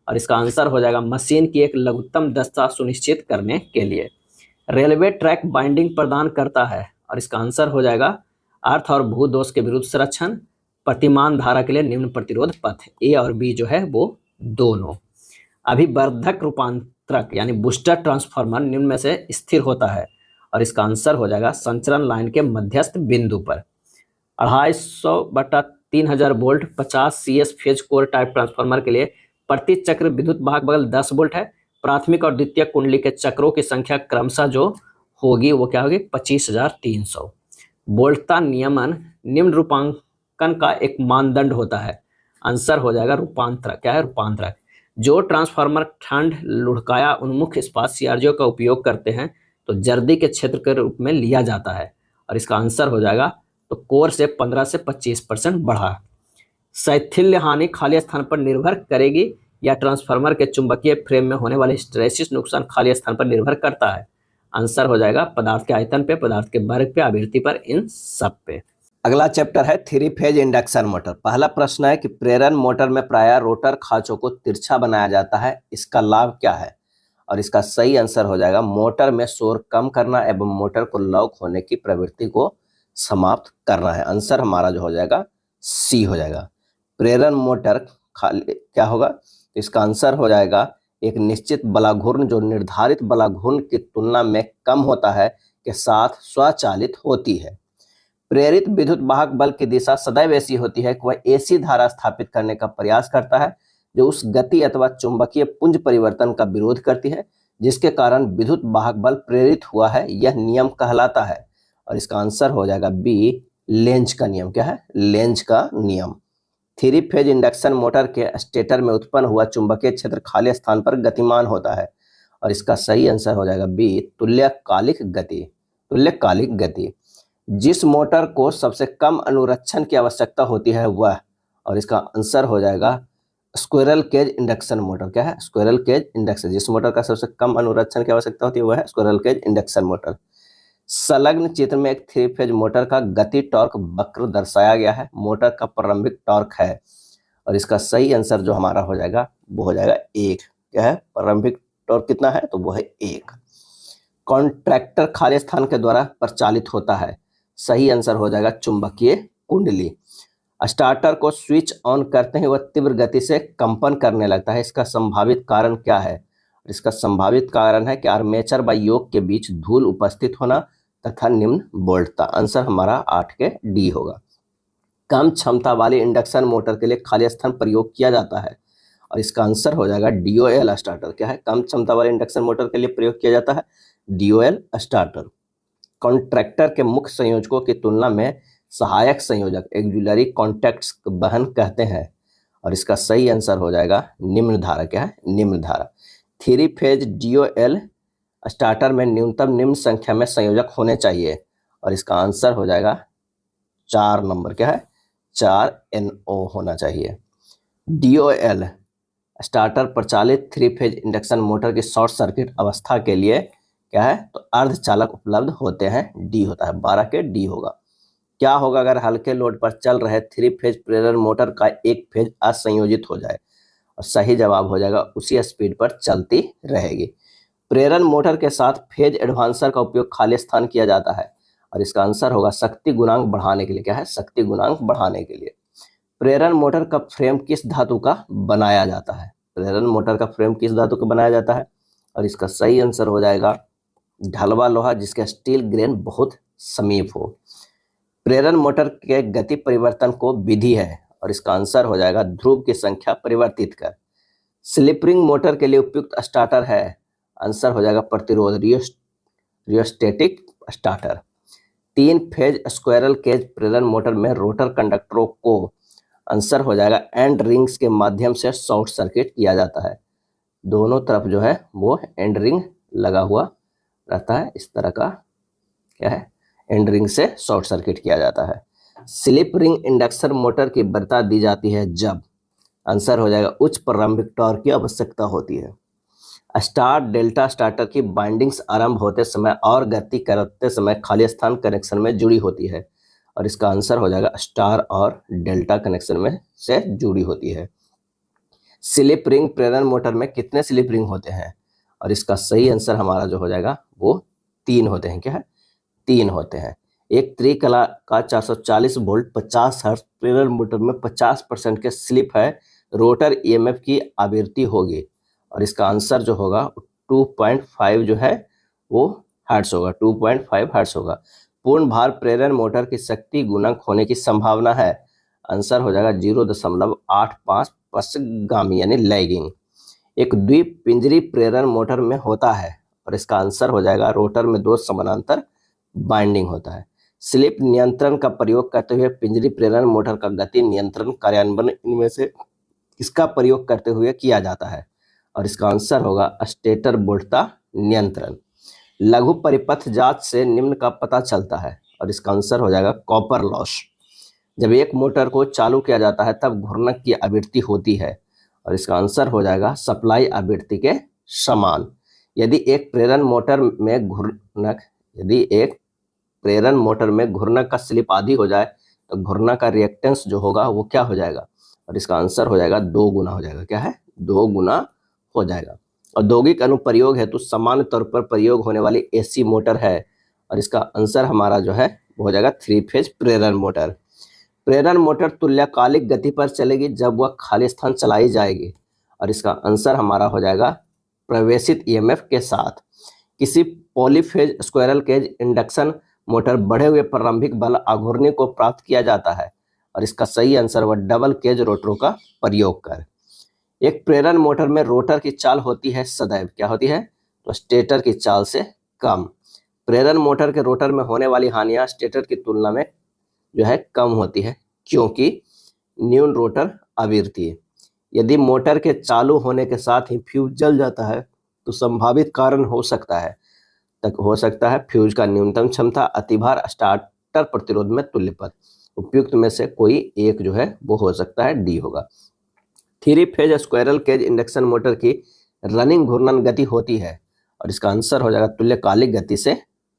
और इसका आंसर हो जाएगा मशीन की एक लघुत्तम दक्षता सुनिश्चित करने के लिए। रेलवे ट्रैक बाइंडिंग प्रदान करता है, और इसका आंसर हो जाएगा अर्थ और भूदोष के विरुद्ध संरक्षण, प्रतिमान धारा के लिए निम्न प्रतिरोध पथ। ए और बी जो है वो दोनों। अभिवर्धक रूपांतरक यानी बूस्टर ट्रांसफार्मर निम्न में से स्थिर होता है, और इसका आंसर हो जाएगा संचरण लाइन के मध्यस्थ बिंदु पर। 250/3000 volt 50 CS phase core type transformer के लिए प्रति चक्र विद्युत वाहक बगल 10 वोल्ट है। प्राथमिक और द्वितीय कुंडली के चक्रों की संख्या क्रमशः जो होगी वो क्या होगी? 25,300। वोल्टता नियमन निम्न रूपांकन का एक मानदंड होता है। आंसर हो जाएगा रूपांतरक। क्या है? रूपांतरक। जो ट्रांसफार्मर ठंड लुढ़काया उन्मुख इस्पात CRGO का उपयोग करते हैं तो जर्दी के क्षेत्र के रूप में लिया जाता है, और इसका आंसर हो जाएगा तो कोर से 15 से 25% बढ़ा। शैथिल्य हानि खाली स्थान पर निर्भर करेगी या ट्रांसफार्मर के चुंबकीय फ्रेम में होने वाले हिस्टैरिसीस नुकसान खाली स्थान पर निर्भर करता है? आंसर हो जाएगा पदार्थ के आयतन पे, पदार्थ के वर्ग पे, आवृत्ति पर, इन सब पे। अगला चैप्टर है 3 फेज इंडक्शन मोटर। पहला प्रश्न है कि प्रेरण मोटर में प्रायः रोटर खांचों को तिरछा बनाया जाता है, इसका लाभ क्या है? और इसका सही आंसर हो जाएगा मोटर में शोर कम करना एवं मोटर को लॉक होने की प्रवृत्ति को समाप्त करना है। आंसर हमारा जो हो जाएगा सी हो जाएगा। प्रेरण मोटर खाली क्या होगा? इसका आंसर हो जाएगा एक निश्चित बलाघूर्ण जो निर्धारित बलाघूर्ण की तुलना में कम होता है के साथ स्वचालित होती है। प्रेरित विद्युत वाहक बल की दिशा सदैव ऐसी होती है कि वह AC धारा स्थापित करने का प्रयास करता है जो उस गति अथवा चुंबकीय पुंज परिवर्तन का विरोध करती है जिसके कारण विद्युत वाहक बल प्रेरित हुआ है। यह नियम कहलाता है, और इसका आंसर हो जाएगा बी, लेंज का नियम। क्या है? लेंज का नियम। 3 फेज इंडक्शन मोटर के स्टेटर में उत्पन्न हुआ चुंबकीय क्षेत्र खाली स्थान पर गतिमान होता है, और इसका सही आंसर हो जाएगा बी, तुल्यकालिक गति। तुल्यकालिक गति। जिस मोटर को सबसे कम अनुरक्षण की आवश्यकता होती है वह, और इसका आंसर हो जाएगा स्क्विरल केज इंडक्शन मोटर। क्या है? Squirrel cage induction. जिस मोटर का सबसे कम अनुरक्षण की आवश्यकता होती है वह है स्क्विरल केज इंडक्शन मोटर। संलग्न चित्र में एक 3 फेज मोटर का गति टॉर्क वक्र दर्शाया गया है। मोटर का प्रारंभिक टॉर्क है, और इसका सही आंसर जो हमारा हो जाएगा वो हो जाएगा 1। क्या है? प्रारंभिक टॉर्क कितना है? तो वो है 1। कॉन्ट्रैक्टर खाली स्थान के द्वारा प्रचालित होता है। सही आंसर हो जाएगा चुंबकीय कुंडली। स्टार्टर को स्विच ऑन करते ही वह तीव्र गति से कंपन करने लगता है। इसका संभावित कारण क्या है? इसका संभावित कारण है कि आर्मेचर व योक के बीच धूल उपस्थित होना तथा निम्न वोल्टता। आंसर हमारा 8 के डी होगा। कम क्षमता वाली इंडक्शन मोटर के लिए खाली स्थान प्रयोग किया जाता है, और इसका आंसर हो जाएगा DOL स्टार्टर। क्या है? कम क्षमता वाले इंडक्शन मोटर के लिए प्रयोग किया जाता है DOL स्टार्टर। कॉन्ट्रैक्टर के मुख्य संयोजकों की तुलना में सहायक संयोजक एक्सिलरी कॉन्टैक्ट्स वहन कहते हैं, और इसका सही आंसर हो जाएगा निम्न धारा। क्या है? निम्न धारा। 3 फेज DOL स्टार्टर में न्यूनतम निम्न संख्या में संयोजक होने चाहिए, और इसका आंसर हो जाएगा 4 नंबर। क्या है? 4 NO होना चाहिए। DOL स्टार्टर प्रचालित 3 फेज इंडक्शन मोटर की शॉर्ट सर्किट अवस्था के लिए क्या है? तो अर्धचालक उपलब्ध होते हैं। डी होता है। 12 के डी होगा। क्या होगा अगर हल्के लोड पर चल रहे 3 फेज प्रेरण मोटर का एक फेज असंयोजित हो जाए? और सही जवाब हो जाएगा उसी स्पीड पर चलती रहेगी। प्रेरण मोटर के साथ फेज एडवांसर का उपयोग खाली स्थान किया जाता है, और इसका आंसर होगा शक्ति गुणांक बढ़ाने के लिए। क्या है? शक्ति गुणांक बढ़ाने के लिए। प्रेरण मोटर का फ्रेम किस धातु का बनाया जाता है? प्रेरण मोटर का फ्रेम किस धातु का बनाया जाता है? और इसका सही आंसर हो जाएगा ढलवा लोहा जिसका स्टील ग्रेन बहुत समीप हो। प्रेरण मोटर के गति परिवर्तन को विधि है, और इसका आंसर हो जाएगा ध्रुव की संख्या परिवर्तित कर। स्लिप रिंग मोटर के लिए उपयुक्त स्टार्टर है, आंसर हो जाएगा प्रतिरोध rheostatic starter. 3 phase squirrel cage प्रेरण मोटर में रोटर कंडक्टरों को, आंसर हो जाएगा एंड रिंग्स के माध्यम से शॉर्ट सर्किट किया जाता है। दोनों तरफ जो है वो एंड रिंग लगा हुआ रहता है, इस तरह का क्या है, एंड रिंग से शॉर्ट सर्किट किया जाता है। स्लिप रिंग इंडक्शन मोटर की वरीयता दी जाती है जब, आंसर हो जाएगा उच्च प्रारंभिक टॉर्क की आवश्यकता होती है। स्टार डेल्टा स्टार्टर की बाइंडिंग्स आरंभ होते समय और गति करते समय खाली स्थान कनेक्शन में जुड़ी होती है, और इसका आंसर हो जाएगा स्टार और डेल्टा कनेक्शन में से जुड़ी होती है। स्लिप रिंग प्रेरण मोटर में कितने स्लिप रिंग होते हैं, और इसका सही आंसर हमारा जो हो जाएगा वो 3 होते हैं। क्या है, 3 होते हैं। एक त्रिकला का 440 वोल्ट 50 हर्ट्ज प्रेरण मोटर में 50% के स्लिप है, रोटर ईएमएफ की आवृत्ति होगी, और इसका आंसर जो होगा 2.5 जो है वो हर्ट्ज होगा, 2.5 हर्ट्ज होगा। पूर्ण भार प्रेरण मोटर की शक्ति गुणक होने की संभावना है, आंसर हो जाएगा 0.85 पश्चगामी यानी लैगिंग। एक द्विपिंजरी प्रेरण मोटर में होता है, और इसका आंसर हो जाएगा रोटर में 2 समानांतर बाइंडिंग होता है। स्लिप नियंत्रण का प्रयोग करते हुए पिंजरी प्रेरण मोटर का गति नियंत्रण कार्यान्वयन इनमें से किसका प्रयोग करते हुए किया जाता है, और इसका आंसर होगा स्टेटर वोल्टता नियंत्रण। लघु परिपथ जांच से निम्न का पता चलता है, और इसका आंसर हो जाएगा कॉपर लॉस। जब एक मोटर को चालू किया जाता है तब घूर्णक की आवृत्ति होती है, और इसका आंसर हो जाएगा सप्लाई आवृत्ति के समान। यदि एक प्रेरण मोटर में घूर्णक का स्लिप आधी हो जाए तो घूर्णक का रिएक्टेंस जो होगा वो क्या हो जाएगा, और इसका आंसर हो जाएगा 2 गुना हो जाएगा। क्या है, 2 गुना हो जाएगा। औद्योगिक अनुप्रयोग हेतु सामान्य तौर पर प्रयोग होने वाली एसी मोटर है, और इसका आंसर हमारा जो है वो हो जाएगा 3 फेज प्रेरण मोटर। प्रेरण मोटर तुल्यकालिक गति पर चलेगी जब वह खाली स्थान चलाई जाएगी, और इसका आंसर हमारा हो जाएगा प्रवेशित ईएमएफ के साथ। किसी polyphase squirrel cage induction motor बढ़े हुए प्रारंभिक बल आघूर्णि को प्राप्त किया जाता है, और इसका सही आंसर वह डबल केज रोटरों का प्रयोग कर। एक प्रेरण मोटर में रोटर की चाल होती है सदैव, क्या होती है, तो स्टेटर की चाल से कम। प्रेरण मोटर के रोटर में होने वाली हानियां स्टेटर की तुलना में जो है कम होती है, क्योंकि न्यून रोटर आवृत्ति है। यदि मोटर के चालू होने के साथ ही फ्यूज जल जाता है तो संभावित कारण हो सकता है फ्यूज का न्यूनतम क्षमता, अतिभार, स्टार्टर प्रतिरोध में तुल्यपद। उपयुक्त में से कोई एक जो है वो हो सकता है डी होगा। 3 phase squirrel cage induction motor की रनिंग घूर्णन गति होती है, और इसका आंसर हो जाएगा तुल्यकालिक गति से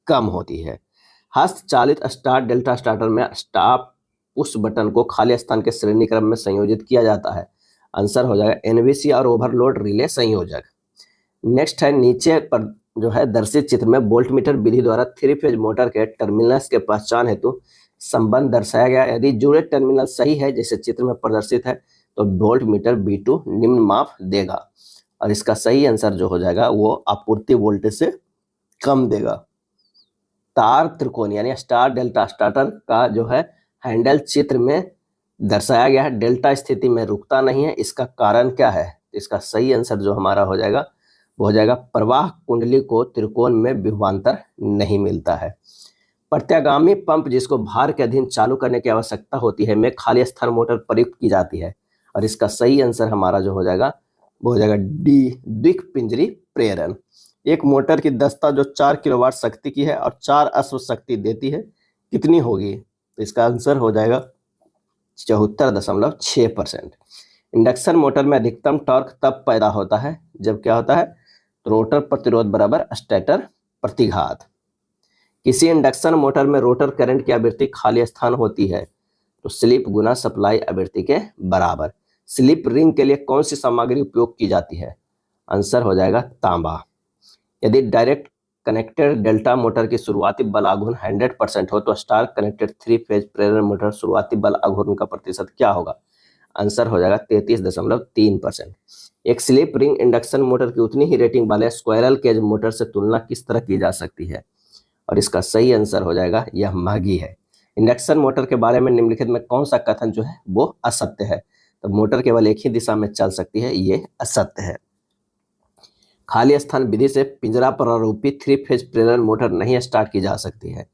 कम होती है। हस्तचालित स्टार डेल्टा स्टार्टर में स्टॉप पुश बटन को खाली स्थान के श्रेणी क्रम में संयोजित किया जाता है, आंसर हो जाएगा एनवीसी और ओवरलोड रिले संयोजक। नेक्स्ट है, नीचे पर जो है दर्शित चित्र में वोल्टमीटर विधि द्वारा 3 फेज मोटर के टर्मिनल्स के पहचान हेतु संबंध दर्शाया गया। यदि जुड़े टर्मिनल सही है जैसे चित्र में प्रदर्शित है तो वोल्टमीटर V2 निम्न माप देगा, और इसका सही आंसर जो हो जाएगा वो आपूर्ति वोल्टेज से कम देगा। तार त्रिकोण यानी स्टार डेल्टा स्टार्टर का जो है हैंडल चित्र में दर्शाया गया है, डेल्टा स्थिति में रुकता नहीं है, इसका कारण क्या है, इसका सही आंसर जो हमारा हो जाएगा वो हो जाएगा प्रवाह कुंडली को त्रिकोण में विभवांतर नहीं मिलता है। प्रत्यागामी पंप जिसको भार के अधीन चालू करने की आवश्यकता होती है में खाली स्थान मोटर प्रयुक्त की जाती है, और इसका सही आंसर हमारा जो हो जाएगा वो हो जाएगा डी द्विपिंजरी प्रेरण। एक मोटर की दक्षता जो 4 किलोवाट शक्ति की है और 4 अश्व शक्ति देती है कितनी होगी, तो इसका आंसर हो जाएगा 74.6%। इंडक्शन मोटर में अधिकतम टॉर्क तब पैदा होता है जब क्या होता है, रोटर प्रतिरोध बराबर स्टेटर प्रतिघात। किसी इंडक्शन मोटर में रोटर करंट की आवृत्ति खाली स्थान होती है तो स्लिप गुना सप्लाई आवृत्ति के बराबर। स्लिप रिंग के लिए कौन सी सामग्री उपयोग की जाती है, आंसर हो जाएगा तांबा। यदि डायरेक्ट कनेक्टेड डेल्टा मोटर की शुरुआती बल आघूर्ण 100% हो तो स्टार कनेक्टेड 3 फेज प्रेरण मोटर शुरुआती बल आघूर्ण का प्रतिशत क्या होगा, आंसर हो जाएगा 33.3%। एक स्लिप रिंग इंडक्शन मोटर की उतनी ही रेटिंग वाले स्क्वायरल केज मोटर से तुलना किस तरह की जा सकती है, और इसका सही आंसर हो जाएगा यह महंगी है, इंडक्शन मोटर के बारे में निम्नलिखित में कौन सा कथन जो है वो असत्य है? तो मोटर केवल एक ही दिशा में चल सकती है, ये असत्य है। खाली स्थान विधि से पिंजरा प्रारूपी 3 फेज प्रेरण मोटर नहीं स्टार्ट की जा सकती है।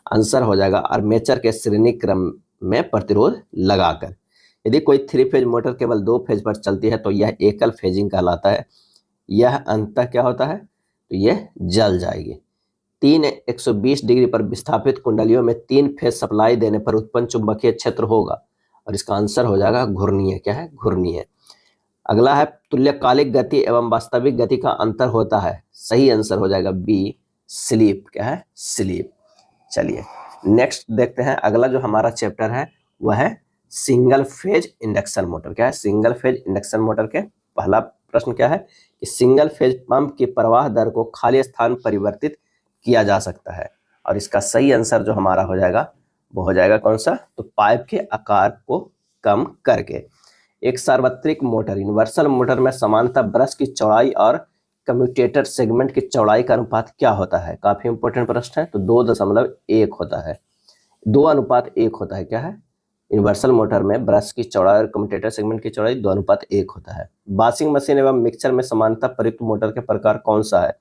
आंसर हो जाएगा आर्मेचर के श्रेणी क्रम में प्रतिरोध लगाकर। यदि कोई 3 फेज मोटर केवल 2 फेज पर चलती है तो यह एकल फेजिंग कहलाता है। यह अंततः क्या होता है? तो यह जल जाएगी। 120 डिग्री पर विस्थापित कुंडलियों में 3 फेज सप्लाई देने पर उत्पन्न चुंबकीय क्षेत्र होगा, और इसका आंसर हो जाएगा घूर्णीय। क्या है? घूर्णीय। अगला है तुल्यकालिक गति एवं वास्तविक गति का अंतर होता है। सही आंसर हो जाएगा बी, स्लीप। क्या है? स्लीप। चलिए नेक्स्ट देखते हैं। अगला जो हमारा चैप्टर है वह है सिंगल फेज इंडक्शन मोटर। क्या है? सिंगल फेज इंडक्शन मोटर के पहला प्रश्न क्या है कि सिंगल फेज पंप की प्रवाह दर को खाली स्थान परिवर्तित किया जा सकता है, और इसका सही आंसर जो हमारा हो जाएगा वो हो जाएगा कौन सा? तो पाइप के आकार को कम करके। एक सार्वत्रिक मोटर यूनिवर्सल मोटर में सामान्यतः ब्रश की चौड़ाई और कम्यूटेटर सेगमेंट की चौड़ाई का अनुपात क्या होता है? काफी इंपॉर्टेंट प्रश्न है। तो 2.1 होता है, 2:1 होता है। क्या है? यूनिवर्सल मोटर में ब्रश की चौड़ाई और कम्यूटेटर सेगमेंट की चौड़ाई 2:1 होता है। वॉशिंग मशीन एवं मिक्सर में समानता प्रयुक्त मोटर के प्रकार कौन सा है?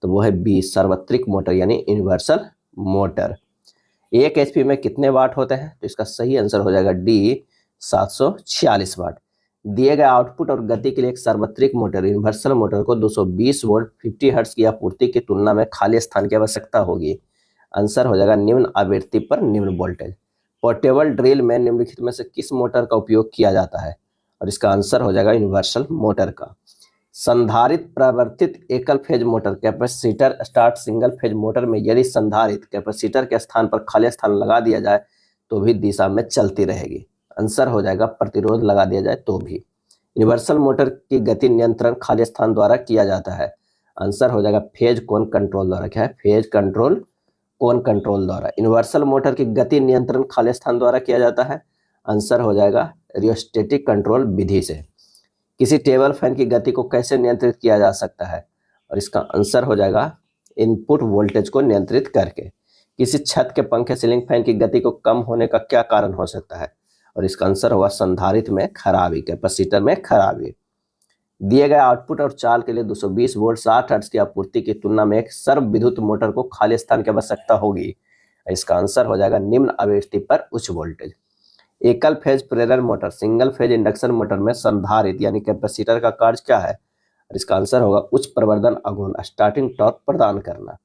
तो वो है बी, सार्वत्रिक मोटर यानी यूनिवर्सल मोटर। 1 HP में कितने वाट होते हैं? तो इसका सही आंसर हो जाएगा डी, 746 वाट। दिए गए आउटपुट और गति के लिए एक सार्वत्रिक मोटर यूनिवर्सल मोटर को 220 वोल्ट 50 हर्ट्ज की आपूर्ति की तुलना में खाली स्थान की आवश्यकता होगी। आंसर हो जाएगा निम्न आवृत्ति पर निम्न वोल्टेज। पोर्टेबल ड्रिल में निम्नलिखित में से किस मोटर का उपयोग किया जाता है? और इसका आंसर हो जाएगा यूनिवर्सल मोटर का। संधारित प्रवर्तित एकल phase motor capacitor start single phase motor में यदि संधारित कैपेसिटर के स्थान पर खाली स्थान लगा दिया जाए तो भी दिशा में चलती रहेगी। आंसर हो जाएगा प्रतिरोध लगा दिया जाए तो भी। यूनिवर्सल मोटर की गति नियंत्रण खाली स्थान द्वारा किया जाता है। आंसर हो जाएगा फेज कोण कंट्रोल द्वारा। क्या है? फेज कंट्रोल कोण कंट्रोल द्वारा। यूनिवर्सल मोटर की गति नियंत्रण खाली स्थान द्वारा किया जाता है। आंसर हो जाएगा रियोस्टेटिक कंट्रोल विधि से। किसी टेबल फैन की गति को कैसे नियंत्रित किया जा सकता है? और इसका आंसर हो जाएगा इनपुट वोल्टेज को नियंत्रित करके। किसी छत के पंखे सीलिंग फैन की गति को कम होने का क्या कारण हो सकता है? और इसका आंसर होगा संधारित्र में खराबी, कैपेसिटर में खराबी। दिए गए आउटपुट और चाल के लिए 220 वोल्ट 60 हर्ट्ज की आपूर्ति की तुलना में एक सर्व विद्युत मोटर को खाली स्थान की आवश्यकता होगी। इसका आंसर हो जाएगा निम्न आवृत्ति पर उच्च वोल्टेज। एकल फेज प्रेरण motor single phase induction motor में संधारित्र यानी कैपेसिटर का कार्य क्या है? और इसका आंसर होगा उच्च प्रवर्धन आघूर्ण, स्टार्टिंग टॉर्क प्रदान करना।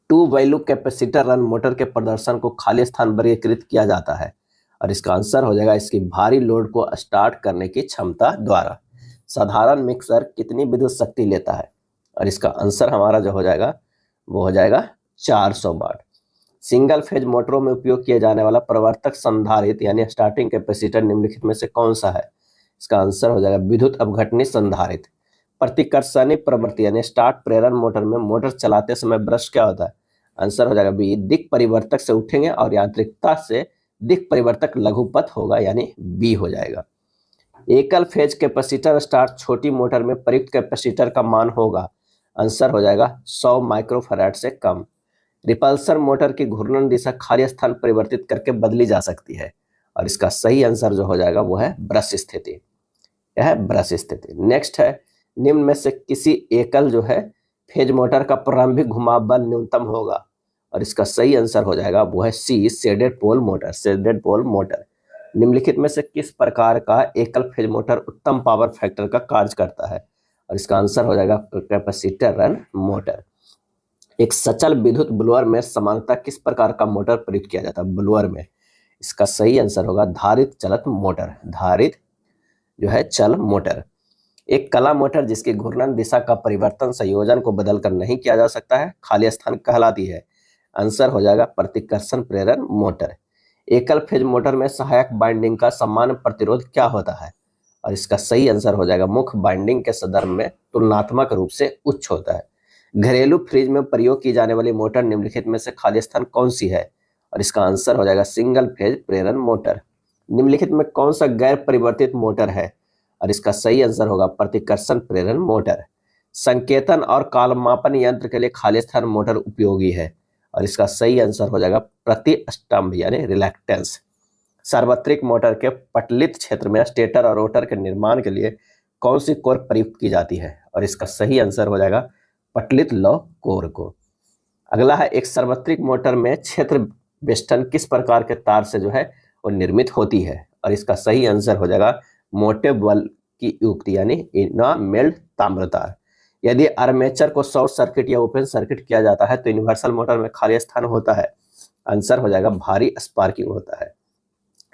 2 वैल्यू कैपेसिटर रन मोटर के प्रदर्शन को खाली स्थान वर्गीकृत किया जाता है, और इसका आंसर हो जाएगा इसकी भारी लोड को स्टार्ट करने की क्षमता द्वारा। साधारण मिक्सर कितनी विद्युत शक्ति लेता है? और इसका आंसर हमारा जो हो जाएगा वो हो जाएगा 400 वाट। सिंगल फेज मोटरों में उपयोग किया जाने वाला प्रवर्तक संधारित्र यानी स्टार्टिंग कैपेसिटर निम्नलिखित में से कौन सा है? इसका आंसर हो जाएगा विद्युत अपघटनी संधारित्र। प्रतिकर्षणी प्रवृत्ति यानी स्टार्ट प्रेरण मोटर में मोटर चलाते समय ब्रश क्या होता है? आंसर हो जाएगा बी, दिक् परिवर्तक से उठेंगे और यांत्रिकता से दिक् परिवर्तक लघुपथ होगा, यानी बी हो जाएगा। एकल फेज कैपेसिटर स्टार्ट छोटी मोटर में प्रयुक्त कैपेसिटर का मान होगा। आंसर हो जाएगा 100 माइक्रोफैराड से कम। रिपल्सर मोटर की घूर्णन दिशा खाली स्थान परिवर्तित करके बदली जा सकती है, और इसका सही आंसर जो हो जाएगा वो है ब्रश स्थिति। यह है ब्रश स्थिति। नेक्स्ट है निम्न में से किसी एकल जो है फेज मोटर का प्रारंभिक घुमाव बल न्यूनतम होगा, और इसका सही आंसर हो जाएगा वो है C, shaded pole motor. Shaded pole motor. निम्नलिखित में से किस प्रकार का एकल फेज मोटर उत्तम पावर फैक्टर का कार्य करता है? और इसका आंसर हो जाएगा कैपेसिटर रन मोटर। एक सचल विद्युत ब्लोअर में सामान्यतः किस प्रकार का मोटर प्रयुक्त किया जाता है? ब्लोअर में। इसका सही आंसर होगा धारित चलत मोटर, धारित जो है चल मोटर। एक कला मोटर जिसकी घूर्णन दिशा का परिवर्तन संयोजन को बदलकर नहीं किया जा सकता है खाली स्थान कहलाती है। आंसर हो जाएगा प्रतिकर्षण प्रेरण मोटर। एकल फेज मोटर में सहायक बाइंडिंग का सामान्य प्रतिरोध क्या होता है? और इसका सही आंसर हो जाएगा मुख्य बाइंडिंग के संदर्भ में तुलनात्मक रूप से उच्च होता है। घरेलू फ्रिज में प्रयोग की जाने वाली मोटर निम्नलिखित में से खाली स्थान कौन सी है? और इसका आंसर हो जाएगा सिंगल फेज प्रेरण मोटर। निम्नलिखित में कौन सा गैर परिवर्तित मोटर है? और इसका सही आंसर होगा प्रतिकर्षण प्रेरण मोटर। संकेतन और कालमापन यंत्र के लिए खाली स्थान मोटर उपयोगी है, और इसका सही आंसर हो जाएगा प्रतिस्तंभ यानी रिलक्टेंस। सार्वत्रिक मोटर के पटलित क्षेत्र में स्टेटर और रोटर के निर्माण के लिए कौन सी कोर प्रयुक्त की जाती है, और इसका सही आंसर हो जाएगा पटलित लौह कोर को। अगला है, एक सार्वत्रिक मोटर में क्षेत्र बेस्टन किस प्रकार के तार से जो है वो निर्मित होती है, और इसका सही आंसर हो जाएगा मोटे बल की युक्ति यानी इनामेल्ड ताम्र तार। यदि आर्मेचर को शॉर्ट सर्किट या ओपन सर्किट किया जाता है तो यूनिवर्सल मोटर में खाली स्थान होता है, आंसर हो जाएगा भारी स्पार्किंग होता है।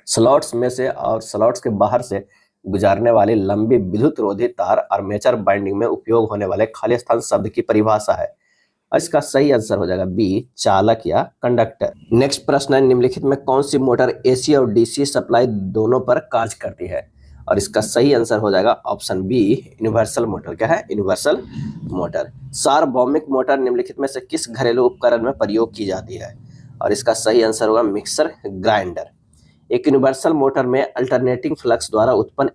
स्लॉट्स में से और स्लॉट्स के बाहर से गुजारने वाली लंबी विद्युत रोधी तार आर्मेचर बाइंडिंग में उपयोग होने वाले खाली स्थान शब्द की परिभाषा है, और इसका सही आंसर हो जाएगा बी, चालक या कंडक्टर। नेक्स्ट प्रश्न है, निम्नलिखित में कौन सी मोटर एसी और डीसी सप्लाई दोनों पर कार्य करती है, और इसका सही आंसर हो जाएगा ऑप्शन बी, यूनिवर्सल मोटर। क्या है? Universal motor. सार्वभौमिक मोटर निम्नलिखित में से किस घरेलू उपकरण में प्रयोग की जाती है, और इसका सही आंसर होगा मिक्सर ग्राइंडर। एक यूनिवर्सल मोटर में अल्टरनेटिंग फ्लक्स द्वारा उत्पन्न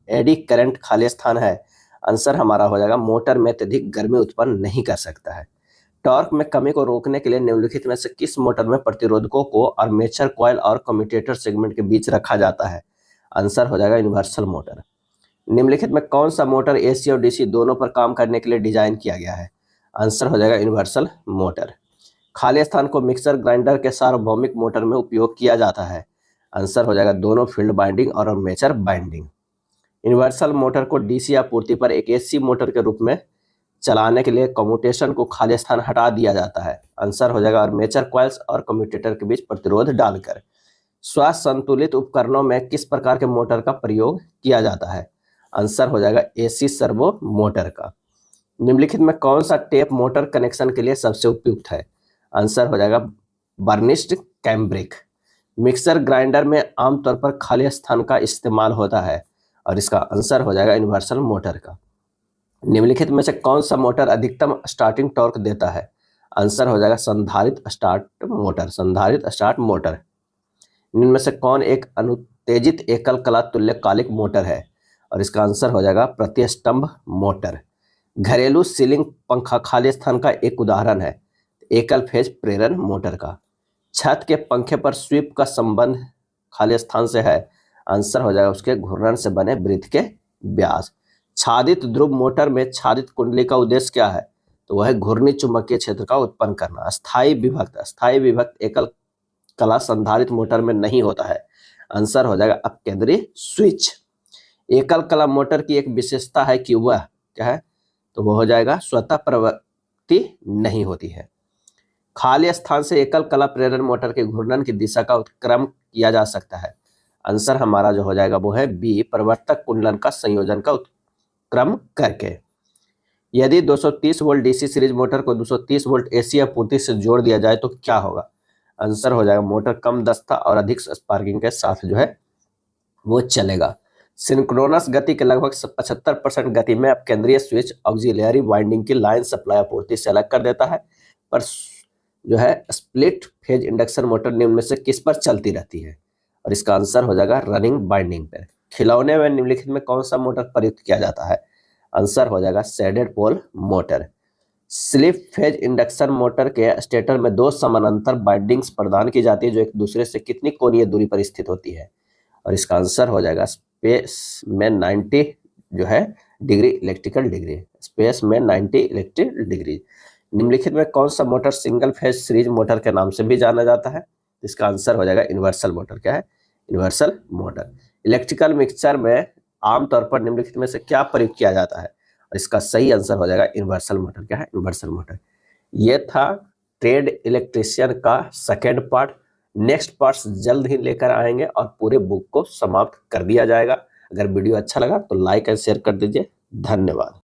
एडी करंट खाली स्थान है, आंसर हमारा हो जाएगा मोटर में अत्यधिक गर्मी उत्पन्न नहीं कर सकता है। टॉर्क में कमी को रोकने के लिए निम्नलिखित में से किस मोटर में प्रतिरोधकों को आर्मेचर कॉइल और कम्यूटेटर सेगमेंट के बीच रखा जाता है, आंसर हो जाएगा यूनिवर्सल मोटर। निम्नलिखित में कौन सा मोटर एसी और डीसी दोनों पर काम करने के लिए डिजाइन किया गया है, आंसर हो जाएगा यूनिवर्सल मोटर। खाली स्थान को मिक्सर ग्राइंडर के सार्वभौमिक मोटर में उपयोग किया जाता है, आंसर हो जाएगा दोनों फील्ड बाइंडिंग और आर्मेचर बाइंडिंग। यूनिवर्सल मोटर को डीसी आपूर्ति पर एक एसी मोटर के रूप में चलाने के लिए कम्यूटेशन को खाली स्थान हटा दिया जाता है, आंसर हो जाएगा आर्मेचर कॉइल्स और कम्यूटेटर के बीच प्रतिरोध डालकर। स्वास्थ्य संतुलित उपकरणों में किस प्रकार के मोटर का प्रयोग किया जाता है, आंसर हो जाएगा एसी सर्वो मोटर का। निम्नलिखित में कौन सा टेप मोटर कनेक्शन के लिए सबसे उपयुक्त है, आंसर हो जाएगा बर्निस्ट कैम्ब्रिक। मिक्सर ग्राइंडर में आमतौर पर खाली स्थान का इस्तेमाल होता है, और इसका आंसर हो जाएगा यूनिवर्सल मोटर का। निम्नलिखित में से कौन सा मोटर अधिकतम स्टार्टिंग टॉर्क देता है, आंसर हो जाएगा संधारित स्टार्ट मोटर, संधारित स्टार्ट मोटर। इनमें से कौन एक अनुत्तेजित एकल कला तुल्यकालिक मोटर है, और इसका आंसर हो जाएगा प्रतिस्तंभ मोटर। घरेलू सीलिंग पंखा खाली स्थान का एक उदाहरण है एकल फेज प्रेरण मोटर का। छत के पंखे पर स्वीप का संबंध खाली स्थान से है, आंसर हो जाएगा उसके घूर्णन से बने वृत्त के व्यास। छादित ध्रुव मोटर में छादित कुंडली का उद्देश्य क्या है, तो वह घूर्णी चुंबकीय क्षेत्र का उत्पन्न करना। स्थायी विभक्त एकल कला संधारित मोटर में नहीं होता है, आंसर हो जाएगा अपकेंद्री स्विच। एकल कला मोटर की एक विशेषता है कि वह क्या है, तो वह हो जाएगा स्वतः प्रवृत्ति नहीं होती है। खाली स्थान से एकल कला प्रेरण मोटर के घूर्णन की दिशा का उत्क्रम किया जा सकता है, आंसर हमारा जो हो जाएगा वो है बी, परिवर्तक कुंडलन का संयोजन का उत्क्रम करके। यदि 230 वोल्ट डीसी सीरीज मोटर को 230 वोल्ट एसी आपूर्ति से जोड़ दिया जाए तो क्या होगा, आंसर हो जाएगा मोटर कम दक्षता और अधिक स्पार्किंग के साथ जो है वो चलेगा। सिंक्रोनस गति के लगभग 75% गति में अब केंद्रीय स्विच ऑक्सिलरी वाइंडिंग की लाइन सप्लाई आपूर्ति से अलग कर देता है, पर जो है स्प्लिट फेज इंडक्शन मोटर निम्न में से किस पर चलती रहती है, और इसका आंसर हो जाएगा रनिंग बाइंडिंग पर। खिलौने में निम्नलिखित में कौन सा मोटर प्रयुक्त किया जाता है, आंसर हो जाएगा shaded pole motor. Slip phase induction motor के स्टेटर में दो समानांतर बाइंडिंग्स प्रदान की जाती है जो एक दूसरे से कितनी कोणीय दूरी पर स्थित होती है, और इसका आंसर हो जाएगा स्पेस में 90 जो है डिग्री इलेक्ट्रिकल डिग्री, स्पेस में 90 इलेक्ट्रिक डिग्री। निम्नलिखित में कौन सा motor single phase series motor के नाम से भी जाना जाता है, इसका आंसर हो जाएगा यूनिवर्सल मोटर। क्या है? Universal motor. इलेक्ट्रिकल मिक्सचर में आमतौर पर निम्नलिखित में से क्या प्रयोग किया जाता है, और इसका सही आंसर हो जाएगा यूनिवर्सल मोटर। क्या है? Universal motor. ये था ट्रेड इलेक्ट्रीशियन का सेकेंड पार्ट। नेक्स्ट पार्ट्स जल्द ही लेकर आएंगे और पूरे बुक को समाप्त कर दिया जाएगा। अगर वीडियो अच्छा लगा तो लाइक एंड शेयर कर दीजिए। धन्यवाद।